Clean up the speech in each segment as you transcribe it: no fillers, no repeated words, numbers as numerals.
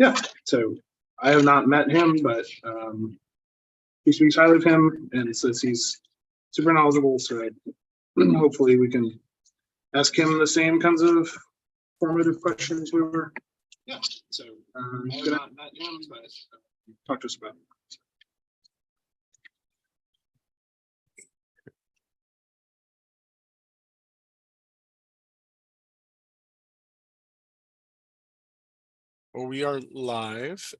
Yeah, so I have not met him, but he speaks highly of him and says he's super knowledgeable. So hopefully we can ask him the same kinds of formative questions we were. Yeah, so I have not met him, but talk to us about it. Well, we are live.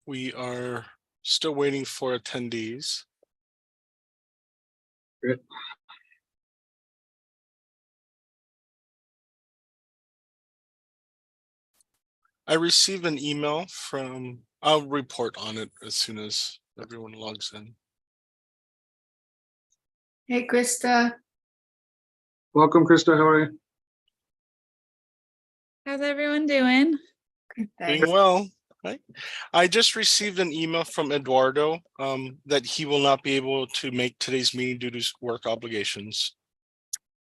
We are still waiting for attendees. Great. I received an email from, I'll report on it as soon as everyone logs in. Hey, Krista. Welcome, Krista. How are you? How's everyone doing? Good, Doing thanks. well. Right. I just received an email from Eduardo that he will not be able to make today's meeting due to work obligations.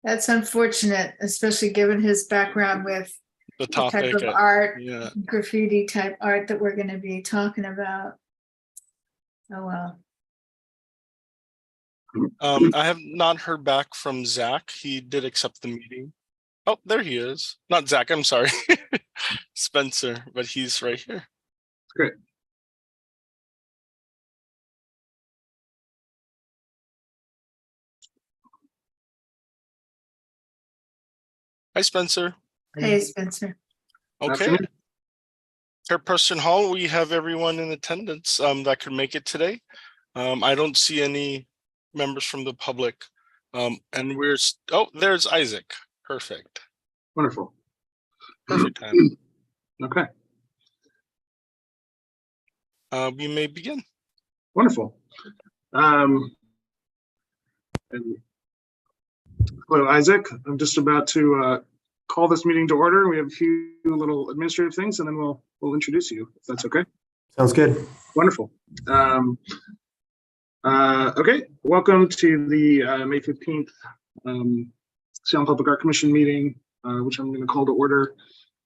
That's unfortunate, especially given his background with The the type topic, of art, yeah. graffiti type art that we're going to be talking about. Oh, well. I have not heard back from Zach. He did accept the meeting. Oh, there he is. Not Zach, I'm sorry. Spencer, but he's right here. Great. Hi, Spencer. Hey, Spencer. Okay. Afternoon. Chairperson Hall, we have everyone in attendance that could make it today. I don't see any members from the public. And we're, oh, there's Isaac. Perfect. Wonderful. Perfect time. Okay. We may begin. Wonderful. And hello, Isaac. I'm just about to call this meeting to order. We have a few little administrative things, and then we'll introduce you, if that's okay. Sounds good. Wonderful. Okay, welcome to the May 15th Salem Public Art Commission meeting, which I'm going to call to order.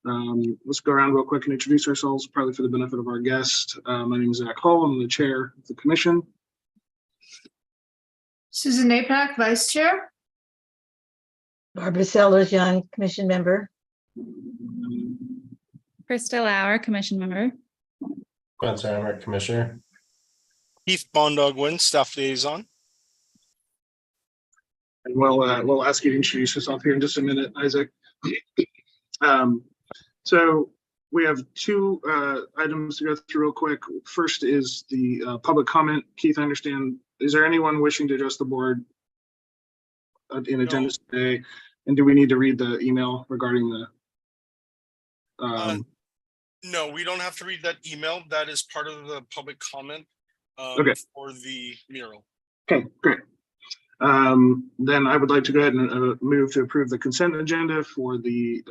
Let's go around real quick and introduce ourselves, probably for the benefit of our guest. My name is Zach Hall. I'm the chair of the commission. Susan Napak, vice chair. Barbara Sellers Young, commission member. Krista Lauer, commission member. Spencer Emmerich, commissioner. Keith Bondog-Wynn, staff liaison. And we'll ask you to introduce yourself here in just a minute, Isaac. So we have two items to go through real quick. First is the public comment. Keith, I understand, is there anyone wishing to address the board in attendance today? And do we need to read the email regarding the No, we don't have to read that email. That is part of the public comment Okay. for the mural. Okay, great. Then I would like to go ahead and move to approve the consent agenda for the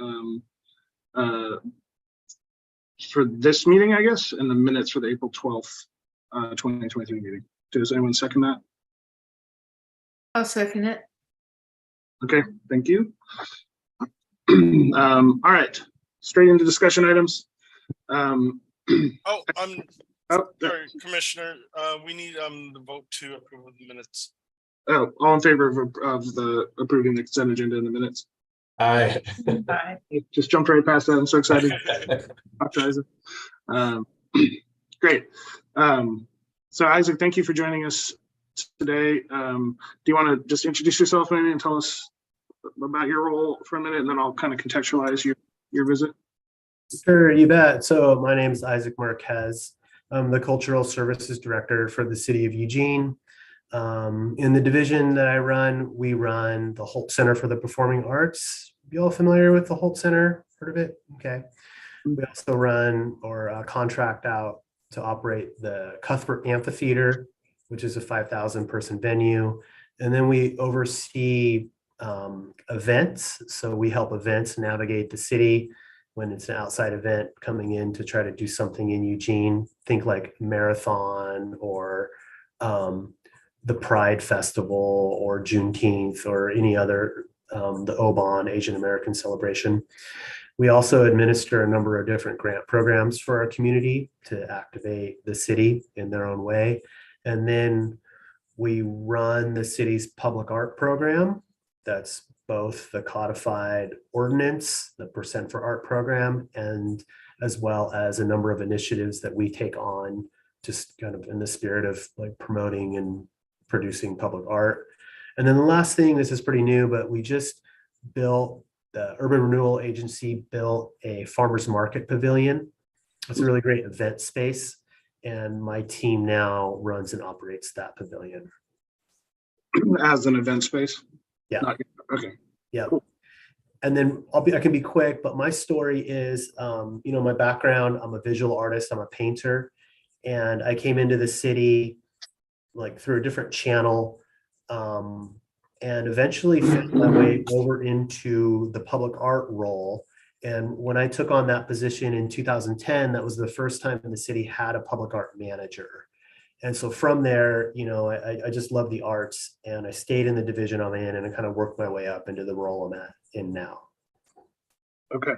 for this meeting, I guess, and the minutes for the April 12th, 2023 meeting. Does anyone second that? I'll second it. Okay, thank you. All right, straight into discussion items. Oh, Oh, sorry, Commissioner. We need the vote to approve of the minutes. oh, all in favor of the approving the consent agenda in the minutes? Aye. Aye. Just jumped right past that. I'm so excited. Dr. Isaac. Great. So Isaac, thank you for joining us today. Do you want to just introduce yourself maybe and tell us about your role for a minute, and then I'll kind of contextualize your visit? Sure, you bet. So my name is Isaac Marquez. I'm the Cultural Services Director for the City of Eugene. In the division that I run, we run the Holt Center for the Performing Arts. You all familiar with the Holt Center? Heard of it? Okay. We also run or contract out to operate the Cuthbert Amphitheater, which is a 5,000 person venue. And then we oversee events. So we help events navigate the city when it's an outside event coming in to try to do something in Eugene. Think like marathon or the Pride Festival or Juneteenth or any other, the Oban Asian American celebration. We also administer a number of different grant programs for our community to activate the city in their own way. And then we run the city's public art program. That's both the codified ordinance, the Percent for Art program, and as well as a number of initiatives that we take on just kind of in the spirit of like promoting and producing public art. And then the last thing, this is pretty new, but we just built, the Urban Renewal Agency built a farmers market pavilion. It's a really great event space. And my team now runs and operates that pavilion. As an event space? Yeah. Okay. Yeah. And then I can be quick, but my story is, my background, I'm a visual artist, I'm a painter, and I came into the city like through a different channel, and eventually found my way over into the public art role. And when I took on that position in 2010, that was the first time the city had a public art manager. And so from there, I just love the arts, and I stayed in the division I'm in, and I kind of worked my way up into the role I'm in now. Okay,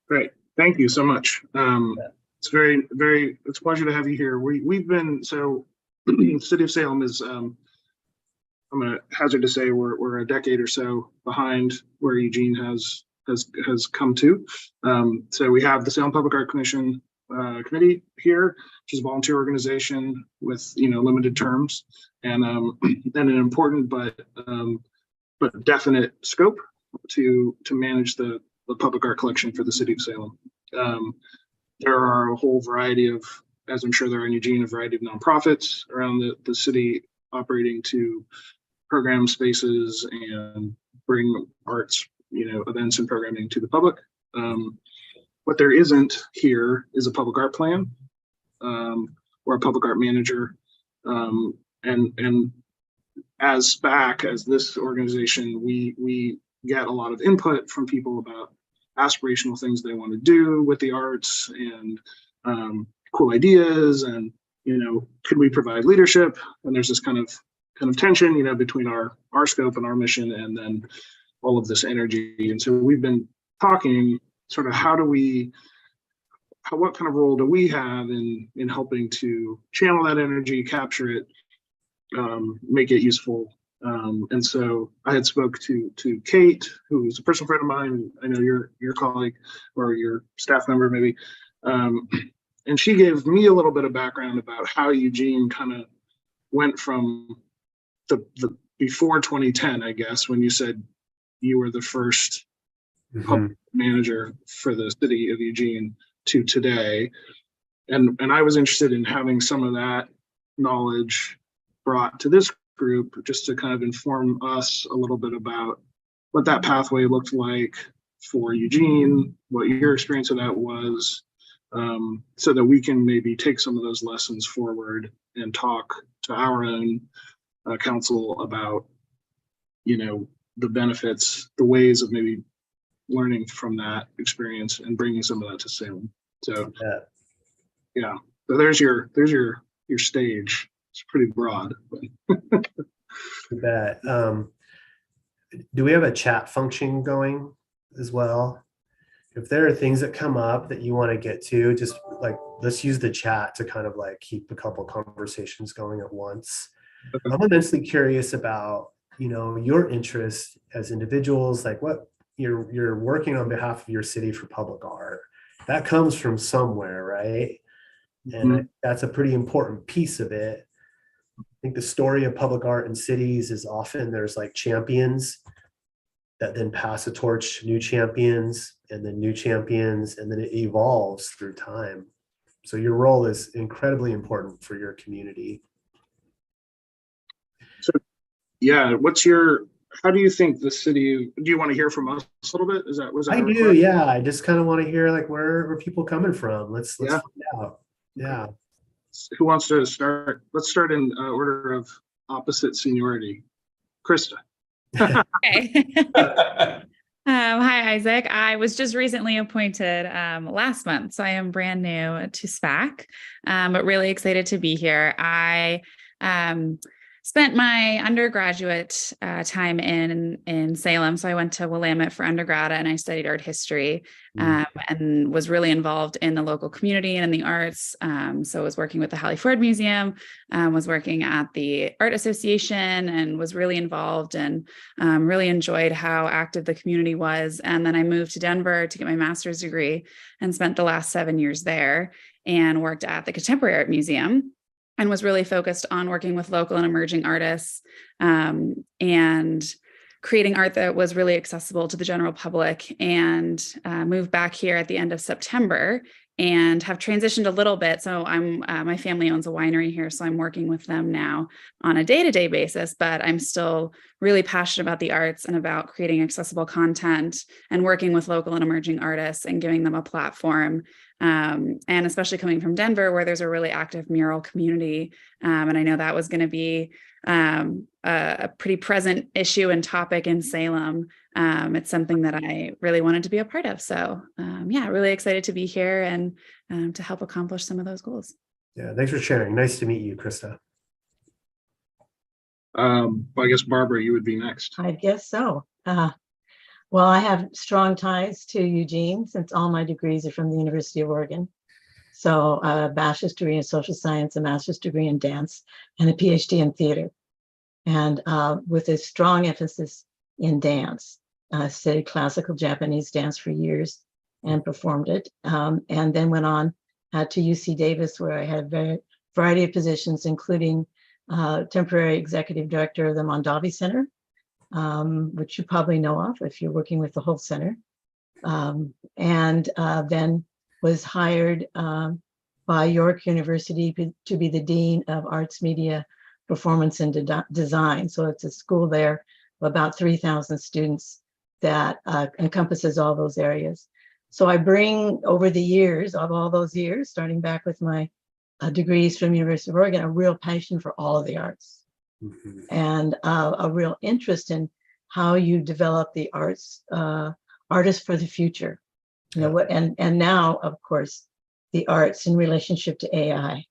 great. Thank you so much. It's it's a pleasure to have you here. We've been, City of Salem is, I'm gonna hazard to say we're a decade or so behind where Eugene has come to. So we have the Salem Public Art Commission committee here, which is a volunteer organization with limited terms and an important but definite scope to manage the public art collection for the city of Salem. There are a whole variety of, as I'm sure there are in Eugene, a variety of nonprofits around the city operating to program spaces and bring arts, events and programming to the public. What there isn't here is a public art plan or a public art manager. And as SPAC, as this organization, we get a lot of input from people about aspirational things they want to do with the arts and cool ideas, and could we provide leadership? And there's this kind of tension, between our scope and our mission, and then all of this energy. And so we've been talking sort of what kind of role do we have in helping to channel that energy, capture it, make it useful. And so I had spoke to Kate, who's a personal friend of mine. I know your colleague or your staff member maybe. And she gave me a little bit of background about how Eugene kind of went from the before 2010, I guess, when you said you were the first public manager for the city of Eugene to today. And I was interested in having some of that knowledge brought to this group just to kind of inform us a little bit about what that pathway looked like for Eugene, what your experience of that was, so that we can maybe take some of those lessons forward and talk to our own council about, the benefits, the ways of maybe learning from that experience and bringing some of that to Salem. So, yeah. So there's your stage. It's pretty broad. But. You bet. Do we have a chat function going as well? If there are things that come up that you want to get to, just like, let's use the chat to kind of like keep a couple conversations going at once. Okay. I'm immensely curious about, your interest as individuals, like what you're working on behalf of your city for public art. That comes from somewhere, right? And that's a pretty important piece of it. I think the story of public art in cities is often there's like champions that then pass a torch to new champions, and then new champions, and then it evolves through time. So your role is incredibly important for your community. So, yeah, how do you think the city, do you want to hear from us a little bit? Was that I do, yeah. I just kind of want to hear like where people coming from. Let's find out. Yeah. Who wants to start? Let's start in order of opposite seniority. Krista. Okay. Hi, Isaac. I was just recently appointed last month, so I am brand new to SPAC, but really excited to be here. I spent my undergraduate time in Salem. So I went to Willamette for undergrad and I studied art history and was really involved in the local community and in the arts. So I was working with the Hallie Ford Museum, was working at the Art Association, and was really involved and really enjoyed how active the community was. And then I moved to Denver to get my master's degree and spent the last 7 years there and worked at the Contemporary Art Museum, and was really focused on working with local and emerging artists and creating art that was really accessible to the general public, and moved back here at the end of September and have transitioned a little bit. So my family owns a winery here, so I'm working with them now on a day-to-day basis, but I'm still really passionate about the arts and about creating accessible content and working with local and emerging artists and giving them a platform. And especially coming from Denver, where there's a really active mural community. And I know that was going to be a pretty present issue and topic in Salem. It's something that I really wanted to be a part of. So yeah, really excited to be here and to help accomplish some of those goals. Yeah, thanks for sharing. Nice to meet you, Krista. I guess Barbara, you would be next. I guess so. Well, I have strong ties to Eugene since all my degrees are from the University of Oregon. So a bachelor's degree in social science, a master's degree in dance, and a PhD in theater. And with a strong emphasis in dance. I studied classical Japanese dance for years and performed it. And then went on to UC Davis, where I had a variety of positions, including temporary executive director of the Mondavi Center, which you probably know of if you're working with the whole center. And then was hired by York University to be the Dean of Arts, Media, Performance, and Design. So it's a school there of about 3,000 students that encompasses all those areas. So I bring, over the years, of all those years, starting back with my degrees from University of Oregon, a real passion for all of the arts. And a real interest in how you develop the arts, artists for the future. You know what, and now, of course, the arts in relationship to AI,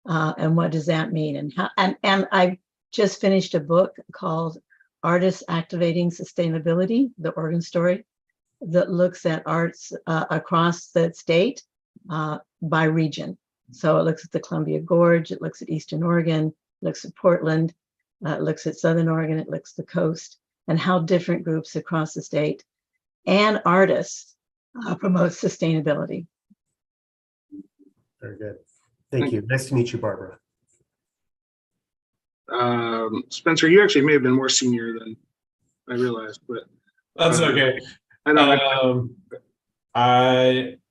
and what does that mean? And how? And I just finished a book called "Artists Activating Sustainability: The Oregon Story," that looks at arts across the state by region. So it looks at the Columbia Gorge, it looks at Eastern Oregon, looks at Portland. It looks at Southern Oregon, it looks at the coast, and how different groups across the state and artists promote sustainability. Very good. Thank you. Nice to meet you, Barbara. Spencer, you actually may have been more senior than I realized, but that's okay. I know.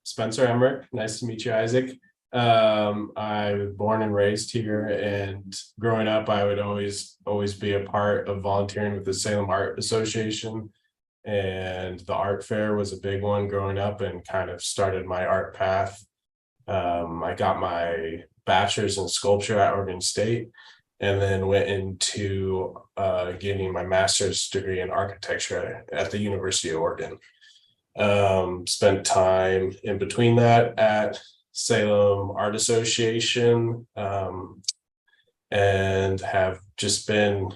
Spencer Emmerich. Nice to meet you, Isaac. I was born and raised here, and growing up, I would always be a part of volunteering with the Salem Art Association, and the art fair was a big one growing up and kind of started my art path. I got my bachelor's in sculpture at Oregon State, and then went into getting my master's degree in architecture at the University of Oregon. Spent time in between that at Salem Art Association, and have just been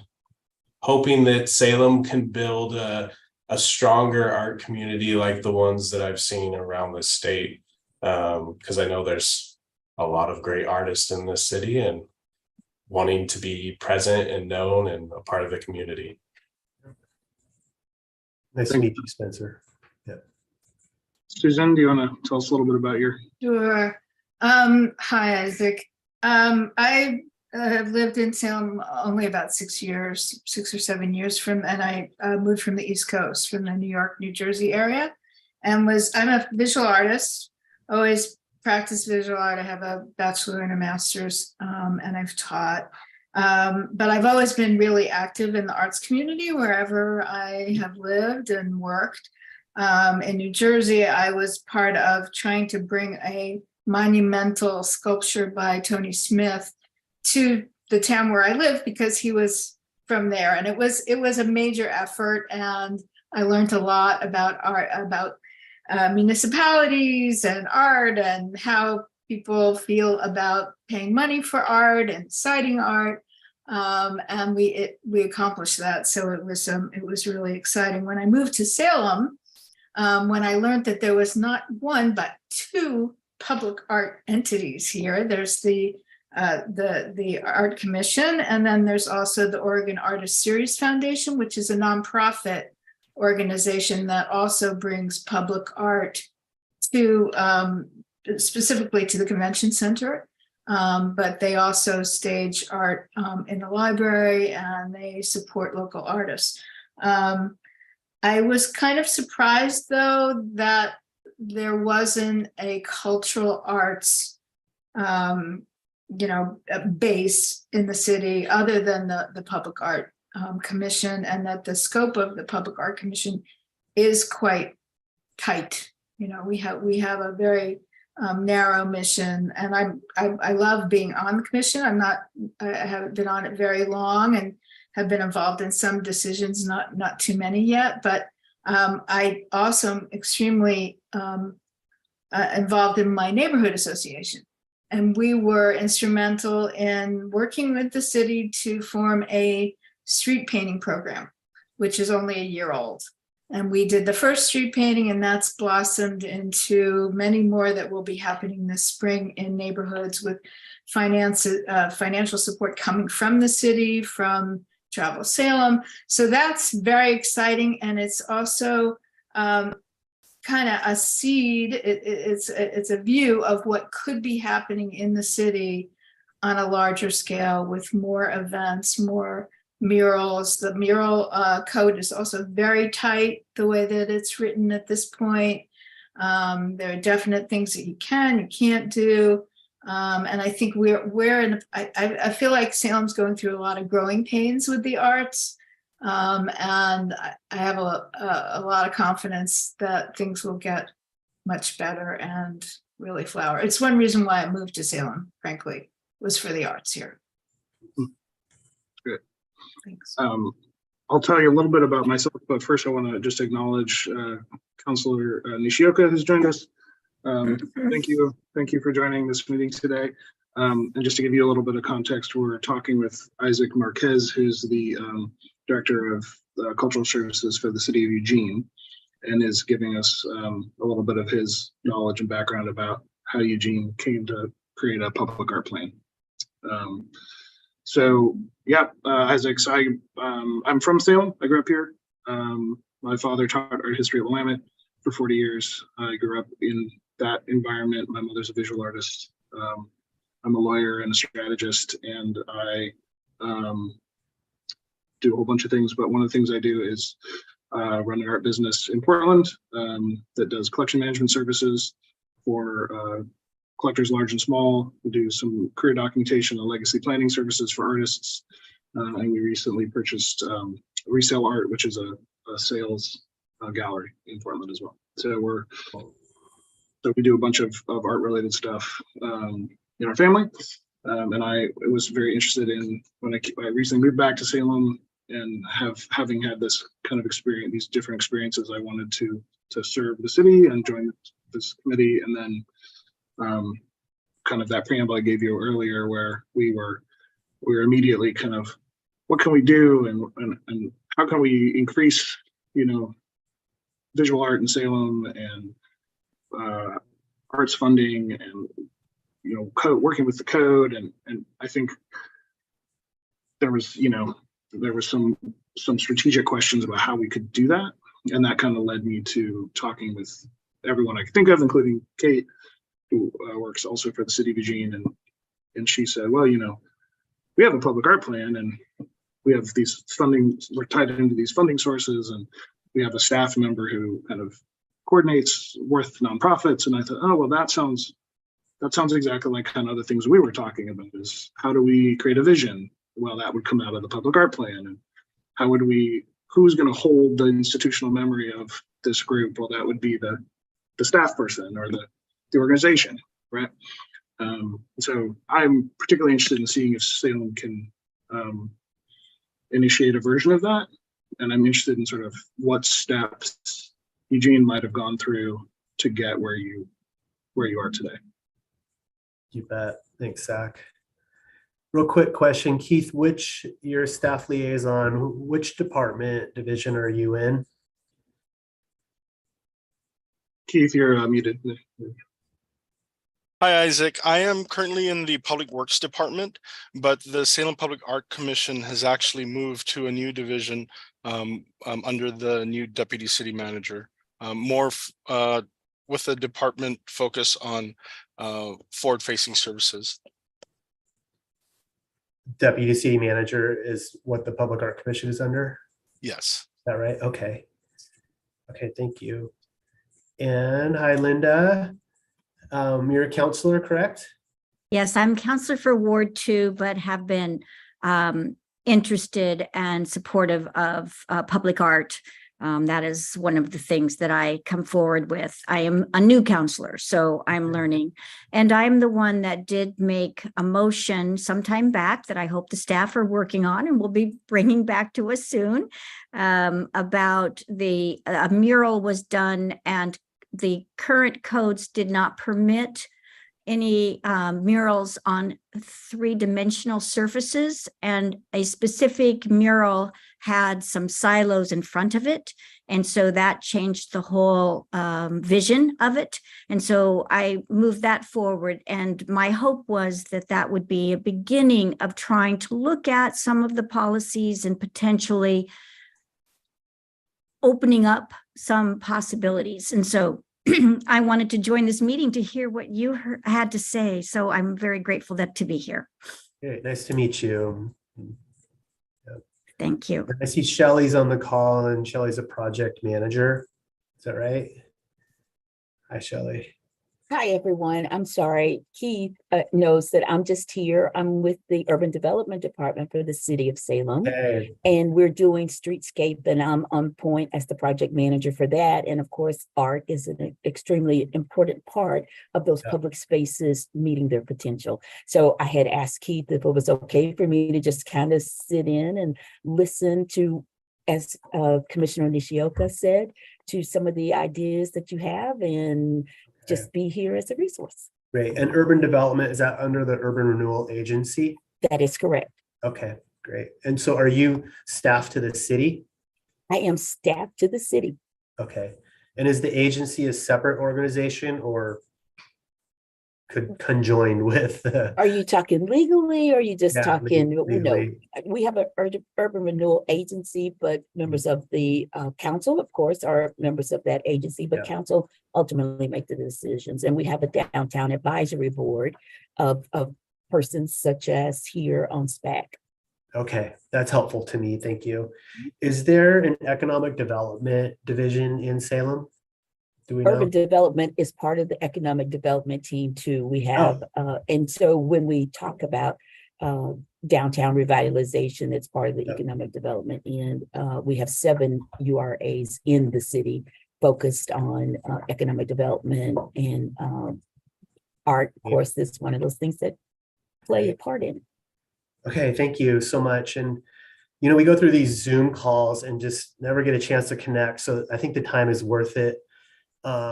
hoping that Salem can build a stronger art community like the ones that I've seen around the state, because I know there's a lot of great artists in this city, and wanting to be present and known and a part of the community. Nice to meet you, Spencer. Susan, do you want to tell us a little bit about your? Sure. Hi, Isaac. I have lived in Salem only about 6 years, 6 or 7 years and I moved from the East Coast, from the New York, New Jersey area, and I'm a visual artist, always practiced visual art. I have a bachelor and a master's, and I've taught, but I've always been really active in the arts community wherever I have lived and worked. In New Jersey, I was part of trying to bring a monumental sculpture by Tony Smith to the town where I live, because he was from there, and it was a major effort, and I learned a lot about art, about municipalities and art, and how people feel about paying money for art and citing art. And we accomplished that. So it was really exciting. When I moved to Salem, when I learned that there was not one, but two public art entities here. There's the Art Commission, and then there's also the Oregon Artist Series Foundation, which is a nonprofit organization that also brings public art to specifically to the convention center. But they also stage art in the library, and they support local artists. I was kind of surprised, though, that there wasn't a cultural arts base in the city other than the Public Art Commission, and that the scope of the Public Art Commission is quite tight. We have a very narrow mission, and I love being on the commission. I haven't been on it very long and have been involved in some decisions, not too many yet, but I also am extremely involved in my neighborhood association. And we were instrumental in working with the city to form a street painting program, which is only a year old. And we did the first street painting, and that's blossomed into many more that will be happening this spring in neighborhoods with financial support coming from the city, from Travel Salem. So that's very exciting. And it's also kind of a seed. It's a view of what could be happening in the city on a larger scale with more events, more murals. The mural code is also very tight the way that it's written at this point. There are definite things that you can't do. And I think we're in, I feel like Salem's going through a lot of growing pains with the arts. And I have a lot of confidence that things will get much better and really flower. It's one reason why I moved to Salem, frankly, was for the arts here. Good. Thanks. I'll tell you a little bit about myself, but first I want to just acknowledge Councilor Nishioka has joined us. Thank you for joining this meeting today. And just to give you a little bit of context, we're talking with Isaac Marquez, who's the Director of Cultural Services for the City of Eugene, and is giving us a little bit of his knowledge and background about how Eugene came to create a public art plan. Isaac, I'm from Salem. I grew up here. My father taught art history at Willamette for 40 years. I grew up in that environment. My mother's a visual artist. I'm a lawyer and a strategist, and I do a whole bunch of things, but one of the things I do is run an art business in Portland that does collection management services for collectors large and small. We do some career documentation and legacy planning services for artists. And we recently purchased Resale Art, which is a sales gallery in Portland as well. So we do a bunch of art related stuff in our family. And I was very interested in when I recently moved back to Salem, and having had this kind of experience, these different experiences, I wanted to serve the city and join this committee. And then kind of that preamble I gave you earlier, where we were immediately kind of, what can we do and how can we increase, visual art in Salem and arts funding and working with the code, and I think there was some strategic questions about how we could do that, and that kind of led me to talking with everyone I could think of, including Kate, who works also for the city of Eugene, and she said, well, we have a public art plan, and we have these funding, we're tied into these funding sources, and we have a staff member who kind of coordinates with nonprofits. And I thought, oh, well, that sounds exactly like kind of the things we were talking about, is how do we create a vision? Well, that would come out of the public art plan. And who's going to hold the institutional memory of this group? Well, that would be the staff person or the organization, right? So I'm particularly interested in seeing if Salem can initiate a version of that. And I'm interested in sort of what steps Eugene might have gone through to get where you are today. You bet. Thanks, Zach. Real quick question, Keith, your staff liaison, which department division are you in? Keith, you're muted. Hi, Isaac. I am currently in the Public Works Department, but the Salem Public Art Commission has actually moved to a new division under the new Deputy City Manager, with a department focus on forward-facing services. Deputy City Manager is what the Public Art Commission is under? Yes. Is that right? Okay. Okay, thank you. And hi, Linda. You're a counselor, correct? Yes, I'm counselor for Ward 2, but have been interested and supportive of public art. That is one of the things that I come forward with. I am a new counselor, so I'm learning. And I'm the one that did make a motion sometime back that I hope the staff are working on and will be bringing back to us soon, about a mural was done and the current codes did not permit any murals on three-dimensional surfaces, and a specific mural had some silos in front of it. And so that changed the whole vision of it. And so I moved that forward. And my hope was that that would be a beginning of trying to look at some of the policies and potentially opening up some possibilities. And so I wanted to join this meeting to hear what you had to say. So I'm very grateful to be here. Great, nice to meet you. Thank you. I see Shelley's on the call, and Shelley's a project manager. Is that right? Hi, Shelley. Hi, everyone. I'm sorry. Keith knows that I'm just here. I'm with the Urban Development Department for the City of Salem. Hey. And we're doing streetscape, and I'm on point as the project manager for that. And of course, art is an extremely important part of those public spaces meeting their potential. So I had asked Keith if it was okay for me to just kind of sit in and listen to, as Commissioner Nishioka said, to some of the ideas that you have, and just be here as a resource. Great. And urban development, is that under the Urban Renewal Agency? That is correct. Okay, great. And so are you staff to the city? I am staff to the city. Okay. And is the agency a separate organization or could conjoin with? Are you talking legally, or are you just Yeah, talking, legally. we have an urban renewal agency, but members of the council, of course, are members of that agency, but council ultimately make the decisions. And we have a downtown advisory board of persons such as here on SPAC. Okay, that's helpful to me. Thank you. Is there an economic development division in Salem? Do we know? Urban development is part of the economic development team too. We have, and so when we talk about downtown revitalization, it's part of the economic development. And we have 7 URAs in the city focused on economic development, and art, of course, is one of those things that play a part in it. Okay, thank you so much. And, you know, we go through these Zoom calls and just never get a chance to connect. So I think the time is worth it.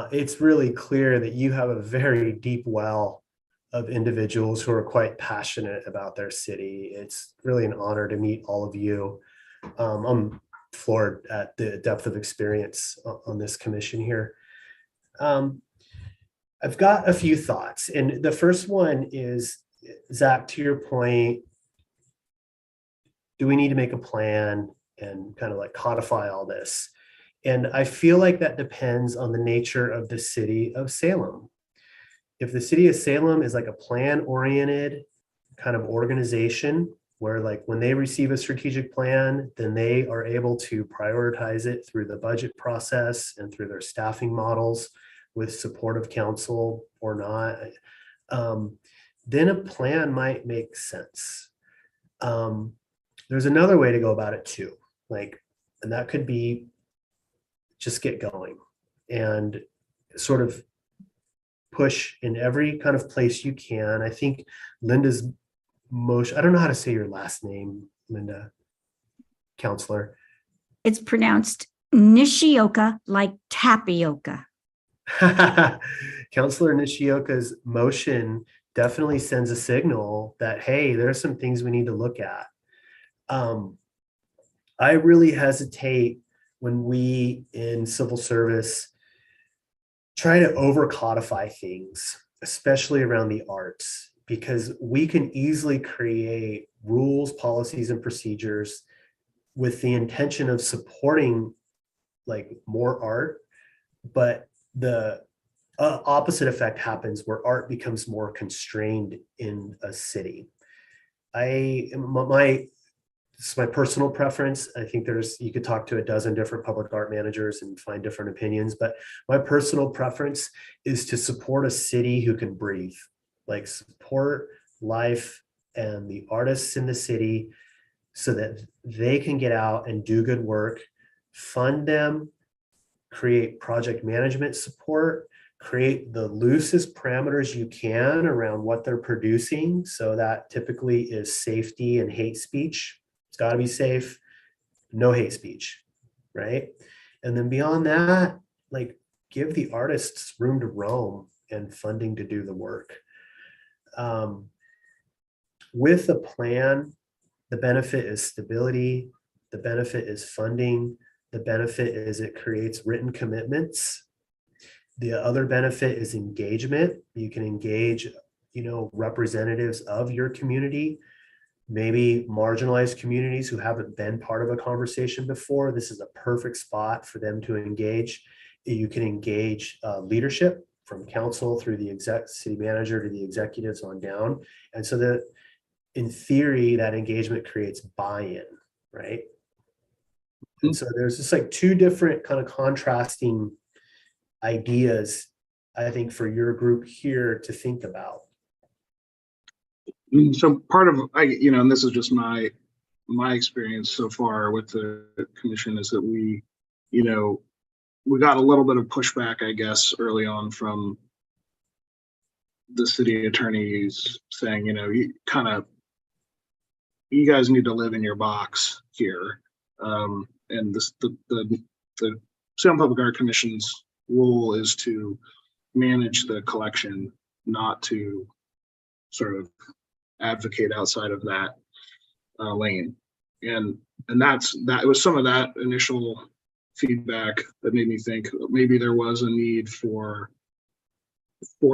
It's really clear that you have a very deep well of individuals who are quite passionate about their city. It's really an honor to meet all of you. I'm floored at the depth of experience on this commission here. I've got a few thoughts, and the first one is, Zach, to your point, do we need to make a plan and kind of like codify all this? And I feel like that depends on the nature of the city of Salem. If the city of Salem is like a plan-oriented kind of organization where like when they receive a strategic plan, then they are able to prioritize it through the budget process and through their staffing models with support of council or not, then a plan might make sense. There's another way to go about it too, and that could be just get going and sort of push in every kind of place you can. I think Linda's motion, I don't know how to say your last name, Linda, counselor. It's pronounced Nishioka, like tapioca. Counselor Nishioka's motion definitely sends a signal that, hey, there's some things we need to look at. I really hesitate when we in civil service try to over codify things, especially around the arts, because we can easily create rules, policies, and procedures with the intention of supporting like more art, but the opposite effect happens where art becomes more constrained in a city. It's my personal preference. I think you could talk to a dozen different public art managers and find different opinions, but my personal preference is to support a city who can breathe, like support life and the artists in the city so that they can get out and do good work, fund them, create project management support, create the loosest parameters you can around what they're producing. So that typically is safety and hate speech. It's got to be safe, no hate speech, right? And then beyond that, like give the artists room to roam and funding to do the work. With a plan, the benefit is stability, the benefit is funding, the benefit is it creates written commitments. The other benefit is engagement. You can engage, representatives of your community, maybe marginalized communities who haven't been part of a conversation before. This is a perfect spot for them to engage. You can engage leadership from council through the city manager to the executives on down. And so that in theory, that engagement creates buy-in, right? And so there's just like two different kind of contrasting ideas, I think, for your group here to think about. So part of, and this is just my experience so far with the commission, is that we got a little bit of pushback, I guess, early on from the city attorneys saying, you guys need to live in your box here. And the Salem Public Art Commission's role is to manage the collection, not to sort of advocate outside of that lane. And that was some of that initial feedback that made me think maybe there was a need for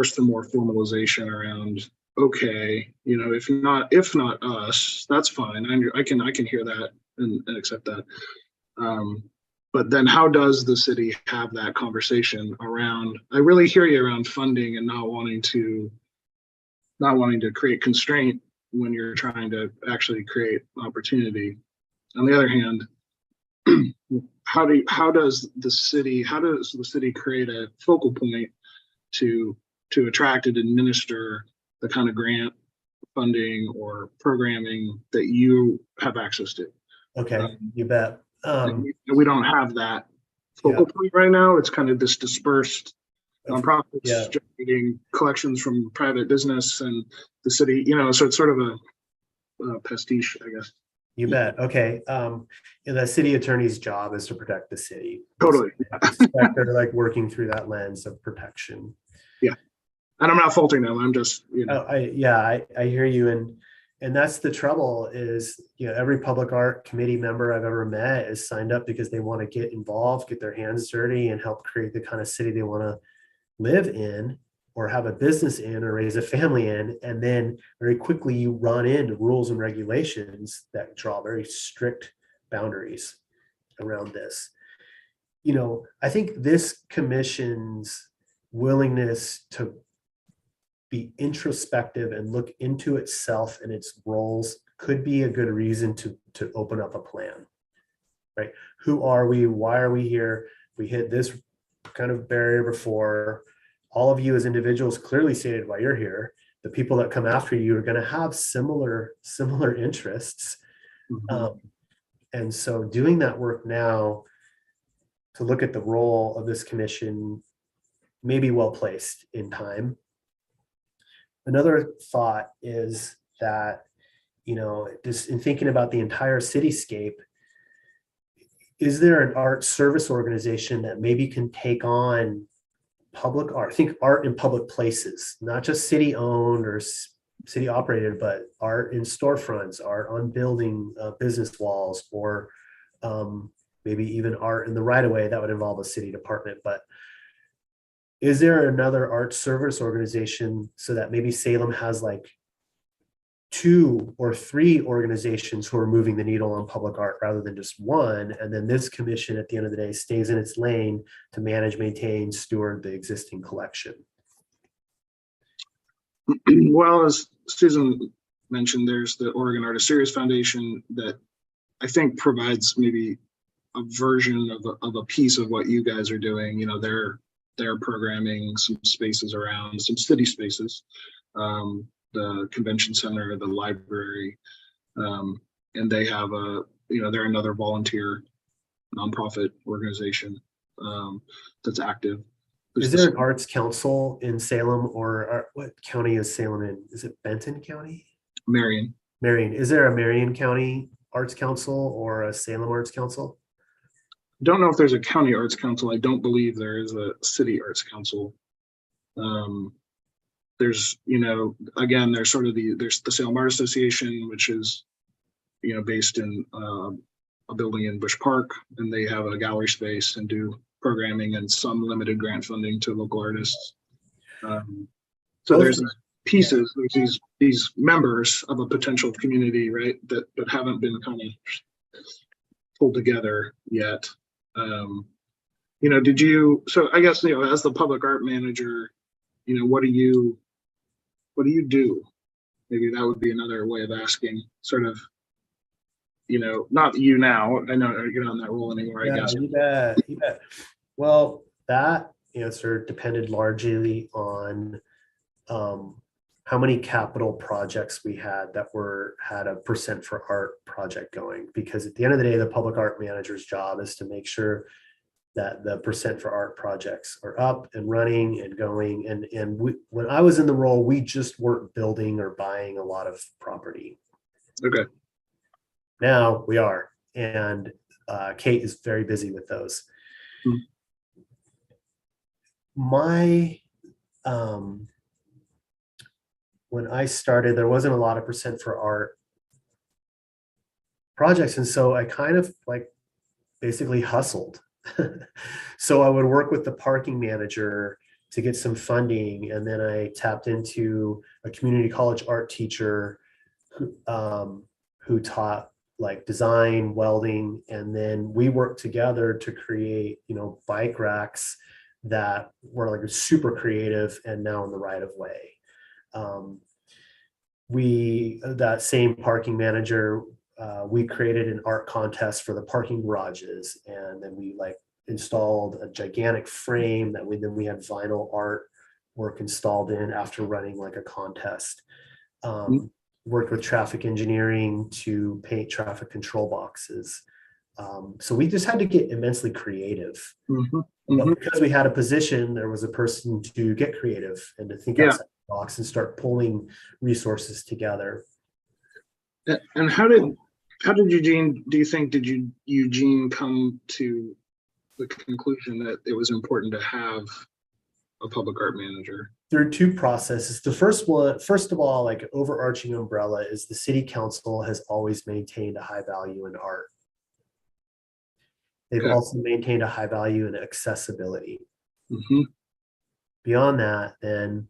some more formalization around, okay, if not us, that's fine. I can hear that and accept that. But then how does the city have that conversation around, I really hear you around funding and not wanting to create constraint when you're trying to actually create opportunity. On the other hand, how does the city create a focal point to attract and administer the kind of grant funding or programming that you have access to? Okay, you bet. We don't have that focal point right now. It's kind of this dispersed nonprofits generating collections from private business and the city, so it's sort of a pastiche, I guess. You bet. Okay. The city attorney's job is to protect the city. Totally. They're like working through that lens of protection. Yeah. And I'm not faulting them. I'm just, I hear you. And that's the trouble is, every public art committee member I've ever met is signed up because they want to get involved, get their hands dirty, and help create the kind of city they want to live in or have a business in or raise a family in. And then very quickly you run into rules and regulations that draw very strict boundaries around this. I think this commission's willingness to be introspective and look into itself and its roles could be a good reason to open up a plan, right? Who are we? Why are we here? We hit this kind of barrier before. All of you as individuals clearly stated why you're here. The people that come after you are going to have similar interests. Mm-hmm. And so doing that work now to look at the role of this commission may be well placed in time. Another thought is that, just in thinking about the entire cityscape, is there an art service organization that maybe can take on public art, think art in public places, not just city owned or city operated, but art in storefronts, art on building business walls, or maybe even art in the right of way. That would involve a city department. But is there another art service organization so that maybe Salem has like 2 or 3 organizations who are moving the needle on public art rather than just one? And then this commission at the end of the day stays in its lane to manage, maintain, steward the existing collection. Well, as Susan mentioned, there's the Oregon Artist Series Foundation that I think provides maybe a version of a piece of what you guys are doing. You know, they're programming some spaces around, some city spaces, the convention center, the library, and they have they're another volunteer nonprofit organization that's active. Is there an arts council in Salem, or what county is Salem in? Is it Benton County? Marion. Marion. Is there a Marion County Arts Council or a Salem Arts Council? Don't know if there's a county arts council. I don't believe there is a city arts council. There's, again, there's there's the Salem Art Association, which is, based in a building in Bush Park, and they have a gallery space and do programming and some limited grant funding to local artists. So there's pieces, there's these members of a potential community, right, that haven't been kind of pulled together yet. So I guess, as the public art manager, what do you do? Maybe that would be another way of asking, sort of, not you now, I know you're not in that role anymore, I guess. You bet. Well, that answer depended largely on how many capital projects we had that had a percent for art project going, because at the end of the day, the public art manager's job is to make sure that the percent for art projects are up and running and going. And when I was in the role, we just weren't building or buying a lot of property. Okay. Now we are, and Kate is very busy with those. My when I started, there wasn't a lot of percent for art projects, and so I kind of basically hustled. So I would work with the parking manager to get some funding, and then I tapped into a community college art teacher who taught design, welding, and then we worked together to create bike racks that were super creative and now in the right of way. That same parking manager, we created an art contest for the parking garages, and then we installed a gigantic frame that we had vinyl art work installed in after running a contest. Worked with traffic engineering to paint traffic control boxes. So we just had to get immensely creative. But because we had a position, there was a person to get creative and to think outside the box and start pulling resources together. And how did Eugene, did Eugene come to the conclusion that it was important to have a public art manager? There are 2 processes. The first of all, overarching umbrella is the city council has always maintained a high value in art. They've also maintained a high value in accessibility. Beyond that, then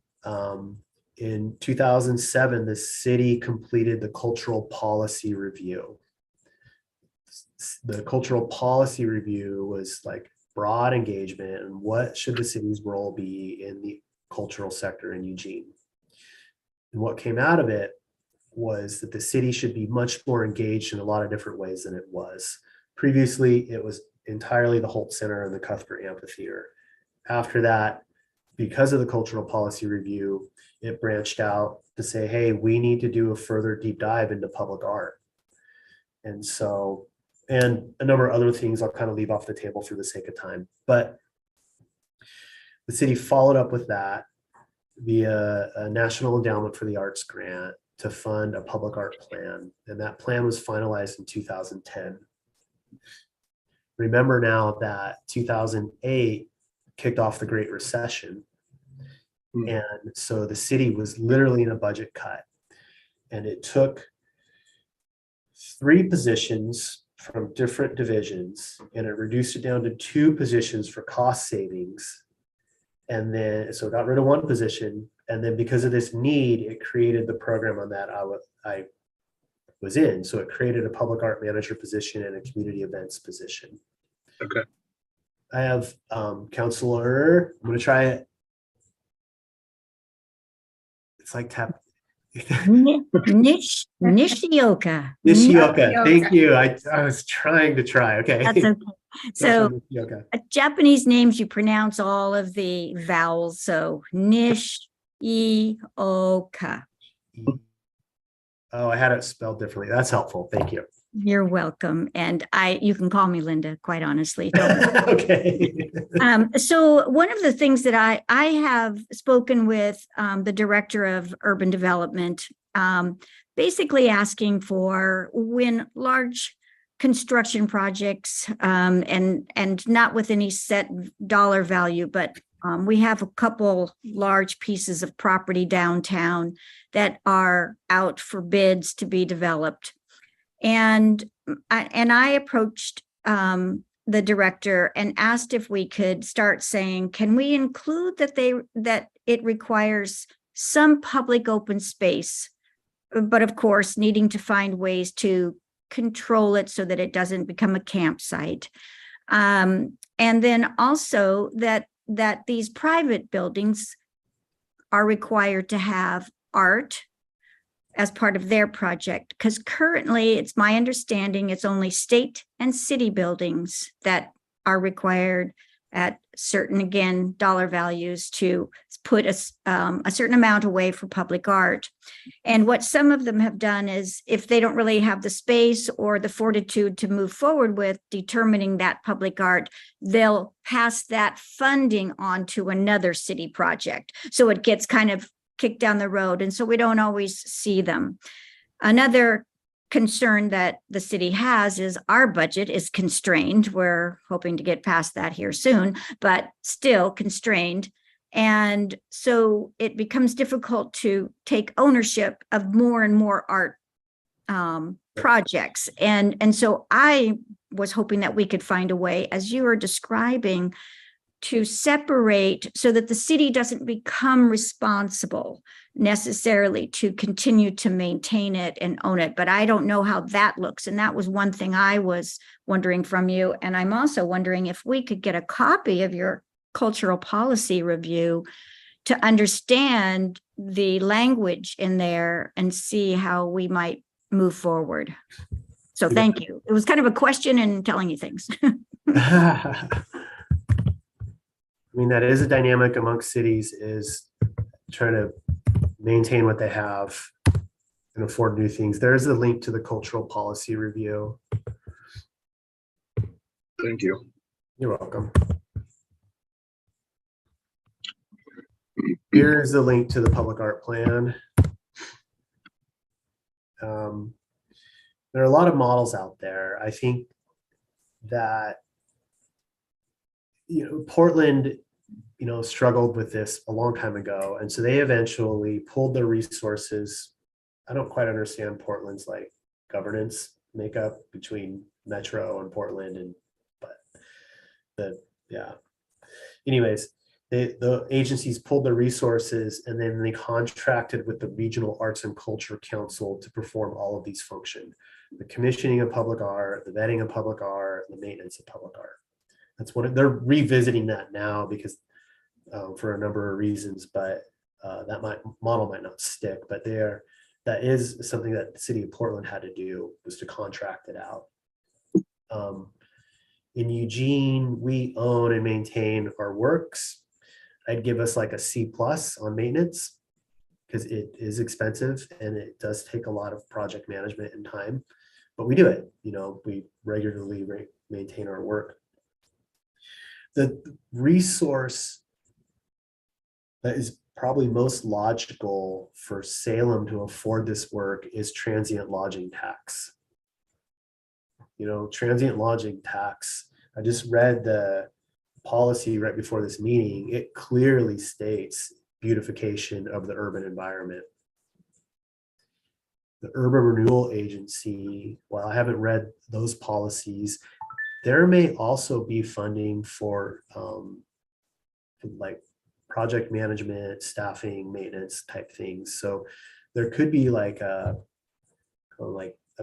in 2007, the city completed the cultural policy review. The cultural policy review was broad engagement and what should the city's role be in the cultural sector in Eugene. And what came out of it was that the city should be much more engaged in a lot of different ways than it was. Previously, it was entirely the Holt Center and the Cuthbert Amphitheater. After that, because of the cultural policy review, it branched out to say, hey, we need to do a further deep dive into public art. And so, and a number of other things I'll kind of leave off the table for the sake of time. But the city followed up with that via a National Endowment for the Arts grant to fund a public art plan. And that plan was finalized in 2010. Remember now that 2008, kicked off the Great Recession. Hmm. And so the city was literally in a budget cut. And it took 3 positions from different divisions and it reduced it down to 2 positions for cost savings. And then, so it got rid of 1 position. And then because of this need, it created the program on that I was in. So it created a public art manager position and a community events position. Okay. I have Counselor, I'm going to try it. It's like tap. Nishioka. Nishioka. Thank you. I was trying to try. Okay. That's okay. So Nishioka. Japanese names, you pronounce all of the vowels. So Nishioka. Oh, I had it spelled differently. That's helpful. Thank you. You're welcome. And you can call me Linda, quite honestly. Don't Okay. So one of the things that I have spoken with the director of urban development, basically asking for when large construction projects and not with any set dollar value, but we have a couple large pieces of property downtown that are out for bids to be developed. And I approached the director and asked if we could start saying, can we include that it requires some public open space, but of course needing to find ways to control it so that it doesn't become a campsite. And then also that these private buildings are required to have art as part of their project, because currently it's my understanding it's only state and city buildings that are required at certain, again, dollar values to put a certain amount away for public art. And what some of them have done is, if they don't really have the space or the fortitude to move forward with determining that public art, they'll pass that funding on to another city project. So it gets kind of kicked down the road. And so we don't always see them. Another concern that the city has is our budget is constrained. We're hoping to get past that here soon, but still constrained. And so it becomes difficult to take ownership of more and more art projects. And so I was hoping that we could find a way, as you were describing, to separate so that the city doesn't become responsible necessarily to continue to maintain it and own it. But I don't know how that looks. And that was one thing I was wondering from you. And I'm also wondering if we could get a copy of your cultural policy review to understand the language in there and see how we might move forward. So thank you. It was kind of a question and telling you things. I mean, that is a dynamic amongst cities, is trying to maintain what they have and afford new things. There's a link to the cultural policy review. Thank you. You're welcome. Here's the link to the public art plan. There are a lot of models out there. I think that, Portland, struggled with this a long time ago. And so they eventually pulled their resources. I don't quite understand Portland's governance makeup between Metro and Portland, anyways, the agencies pulled their resources and then they contracted with the Regional Arts and Culture Council to perform all of these functions: the commissioning of public art, the vetting of public art, the maintenance of public art. That's what they're revisiting that now because for a number of reasons, but that model might not stick. But that is something that the city of Portland had to do, was to contract it out. In Eugene, we own and maintain our works. I'd give us a C+ on maintenance because it is expensive and it does take a lot of project management and time, but we do it. We regularly maintain our work. The resource that is probably most logical for Salem to afford this work is transient lodging tax. Transient lodging tax. I just read the policy right before this meeting, it clearly states beautification of the urban environment. The Urban Renewal Agency, while I haven't read those policies, there may also be funding for like project management, staffing, maintenance type things. So there could be like a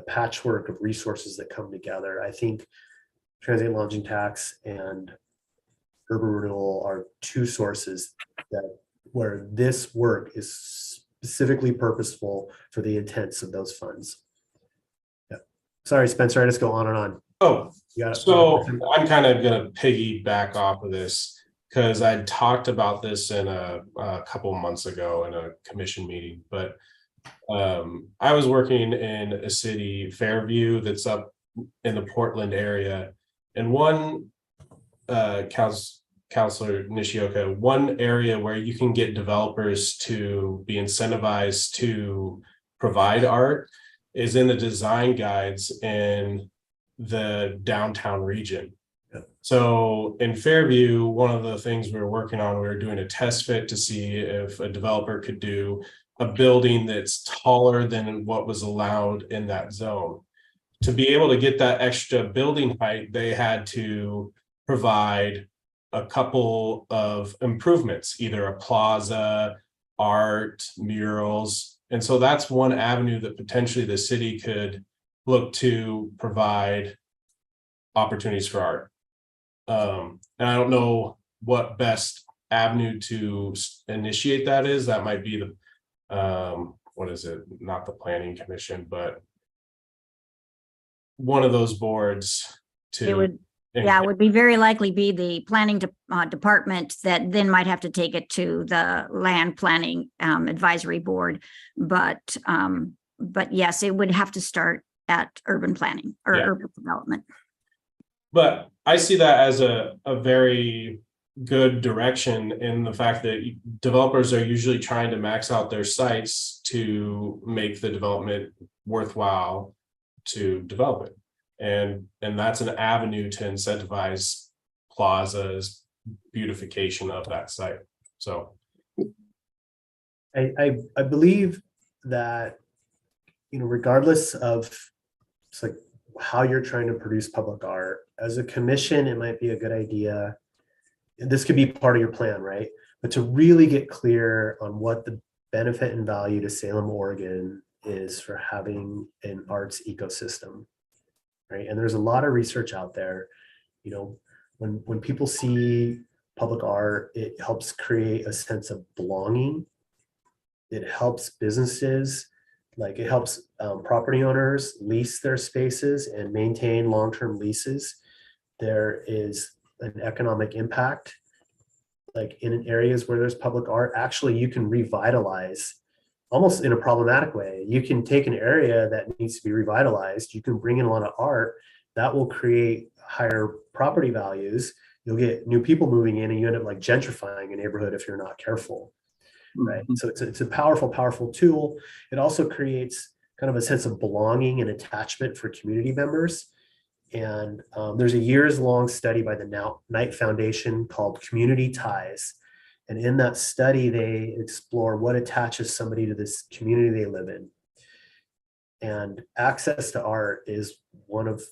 patchwork of resources that come together. I think transient lodging tax and urban renewal are two sources that where this work is specifically purposeful for the intents of those funds. Yeah. Sorry, Spencer, I just go on and on. Oh, Yeah. so I'm kind of going to piggyback off of this because I talked about this in a couple months ago in a commission meeting, but I was working in a city, Fairview, that's up in the Portland area, and one Councilor Nishioka, one area where you can get developers to be incentivized to provide art is in the design guides in the downtown region. So in Fairview, one of the things we were working on, we were doing a test fit to see if a developer could do a building that's taller than what was allowed in that zone. To be able to get that extra building height, they had to provide a couple of improvements, either a plaza, art, murals. And so that's one avenue that potentially the city could look to provide opportunities for art. And I don't know what best avenue to initiate that is. That might be the, what is it? Not the planning commission, but one of those boards to. It would, yeah, it would be very likely be the planning department that then might have to take it to the land planning advisory board. But yes, it would have to start at urban planning or urban development. But I see that as a very good direction in the fact that developers are usually trying to max out their sites to make the development worthwhile to develop it. And that's an avenue to incentivize plazas, beautification of that site. So I believe that, regardless of it's like how you're trying to produce public art, as a commission, it might be a good idea. And this could be part of your plan, right? But to really get clear on what the benefit and value to Salem, Oregon is for having an arts ecosystem, right? And there's a lot of research out there. When people see public art, it helps create a sense of belonging. It helps businesses, it helps property owners lease their spaces and maintain long-term leases. There is an economic impact, in areas where there's public art. Actually, you can revitalize almost in a problematic way. You can take an area that needs to be revitalized, you can bring in a lot of art that will create higher property values. You'll get new people moving in and you end up gentrifying a neighborhood if you're not careful. Right. So it's a powerful tool. It also creates kind of a sense of belonging and attachment for community members. And there's a years-long study by the Knight Foundation called Community Ties. And in that study, they explore what attaches somebody to this community they live in. And access to art is one of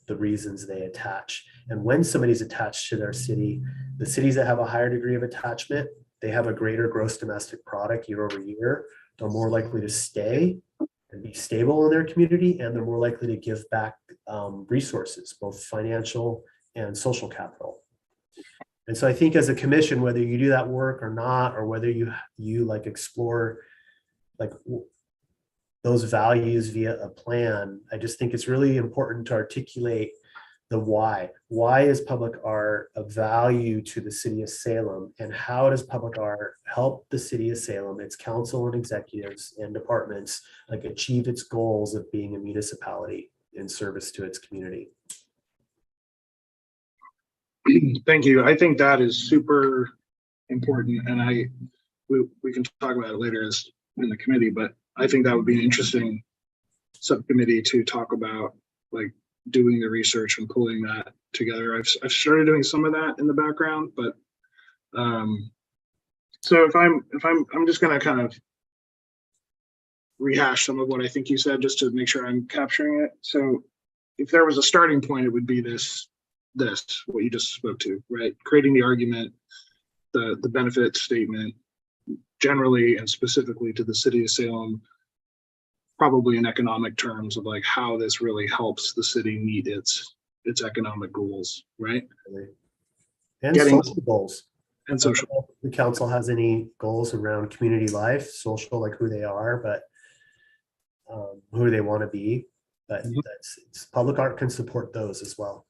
the reasons they attach. And when somebody's attached to their city, the cities that have a higher degree of attachment, they have a greater gross domestic product year over year. They're more likely to stay and be stable in their community, and they're more likely to give back resources, both financial and social capital. And so I think as a commission, whether you do that work or not, or whether you explore those values via a plan, I just think it's really important to articulate the why. Why is public art of value to the city of Salem? And how does public art help the city of Salem, its council and executives and departments, achieve its goals of being a municipality in service to its community? Thank you. I think that is super important. And we can talk about it later in the committee, but I think that would be an interesting subcommittee to talk about, doing the research and pulling that together. I've started doing some of that in the background, but so if I'm just gonna kind of rehash some of what I think you said just to make sure I'm capturing it. So if there was a starting point, it would be this what you just spoke to, right? Creating the argument, the benefit statement, generally and specifically to the city of Salem, probably in economic terms of like how this really helps the city meet its economic goals, right? And Getting- social goals. And social. I don't know if the council has any goals around community life, social, like who they are, but who they want to be. But it's public art can support those as well.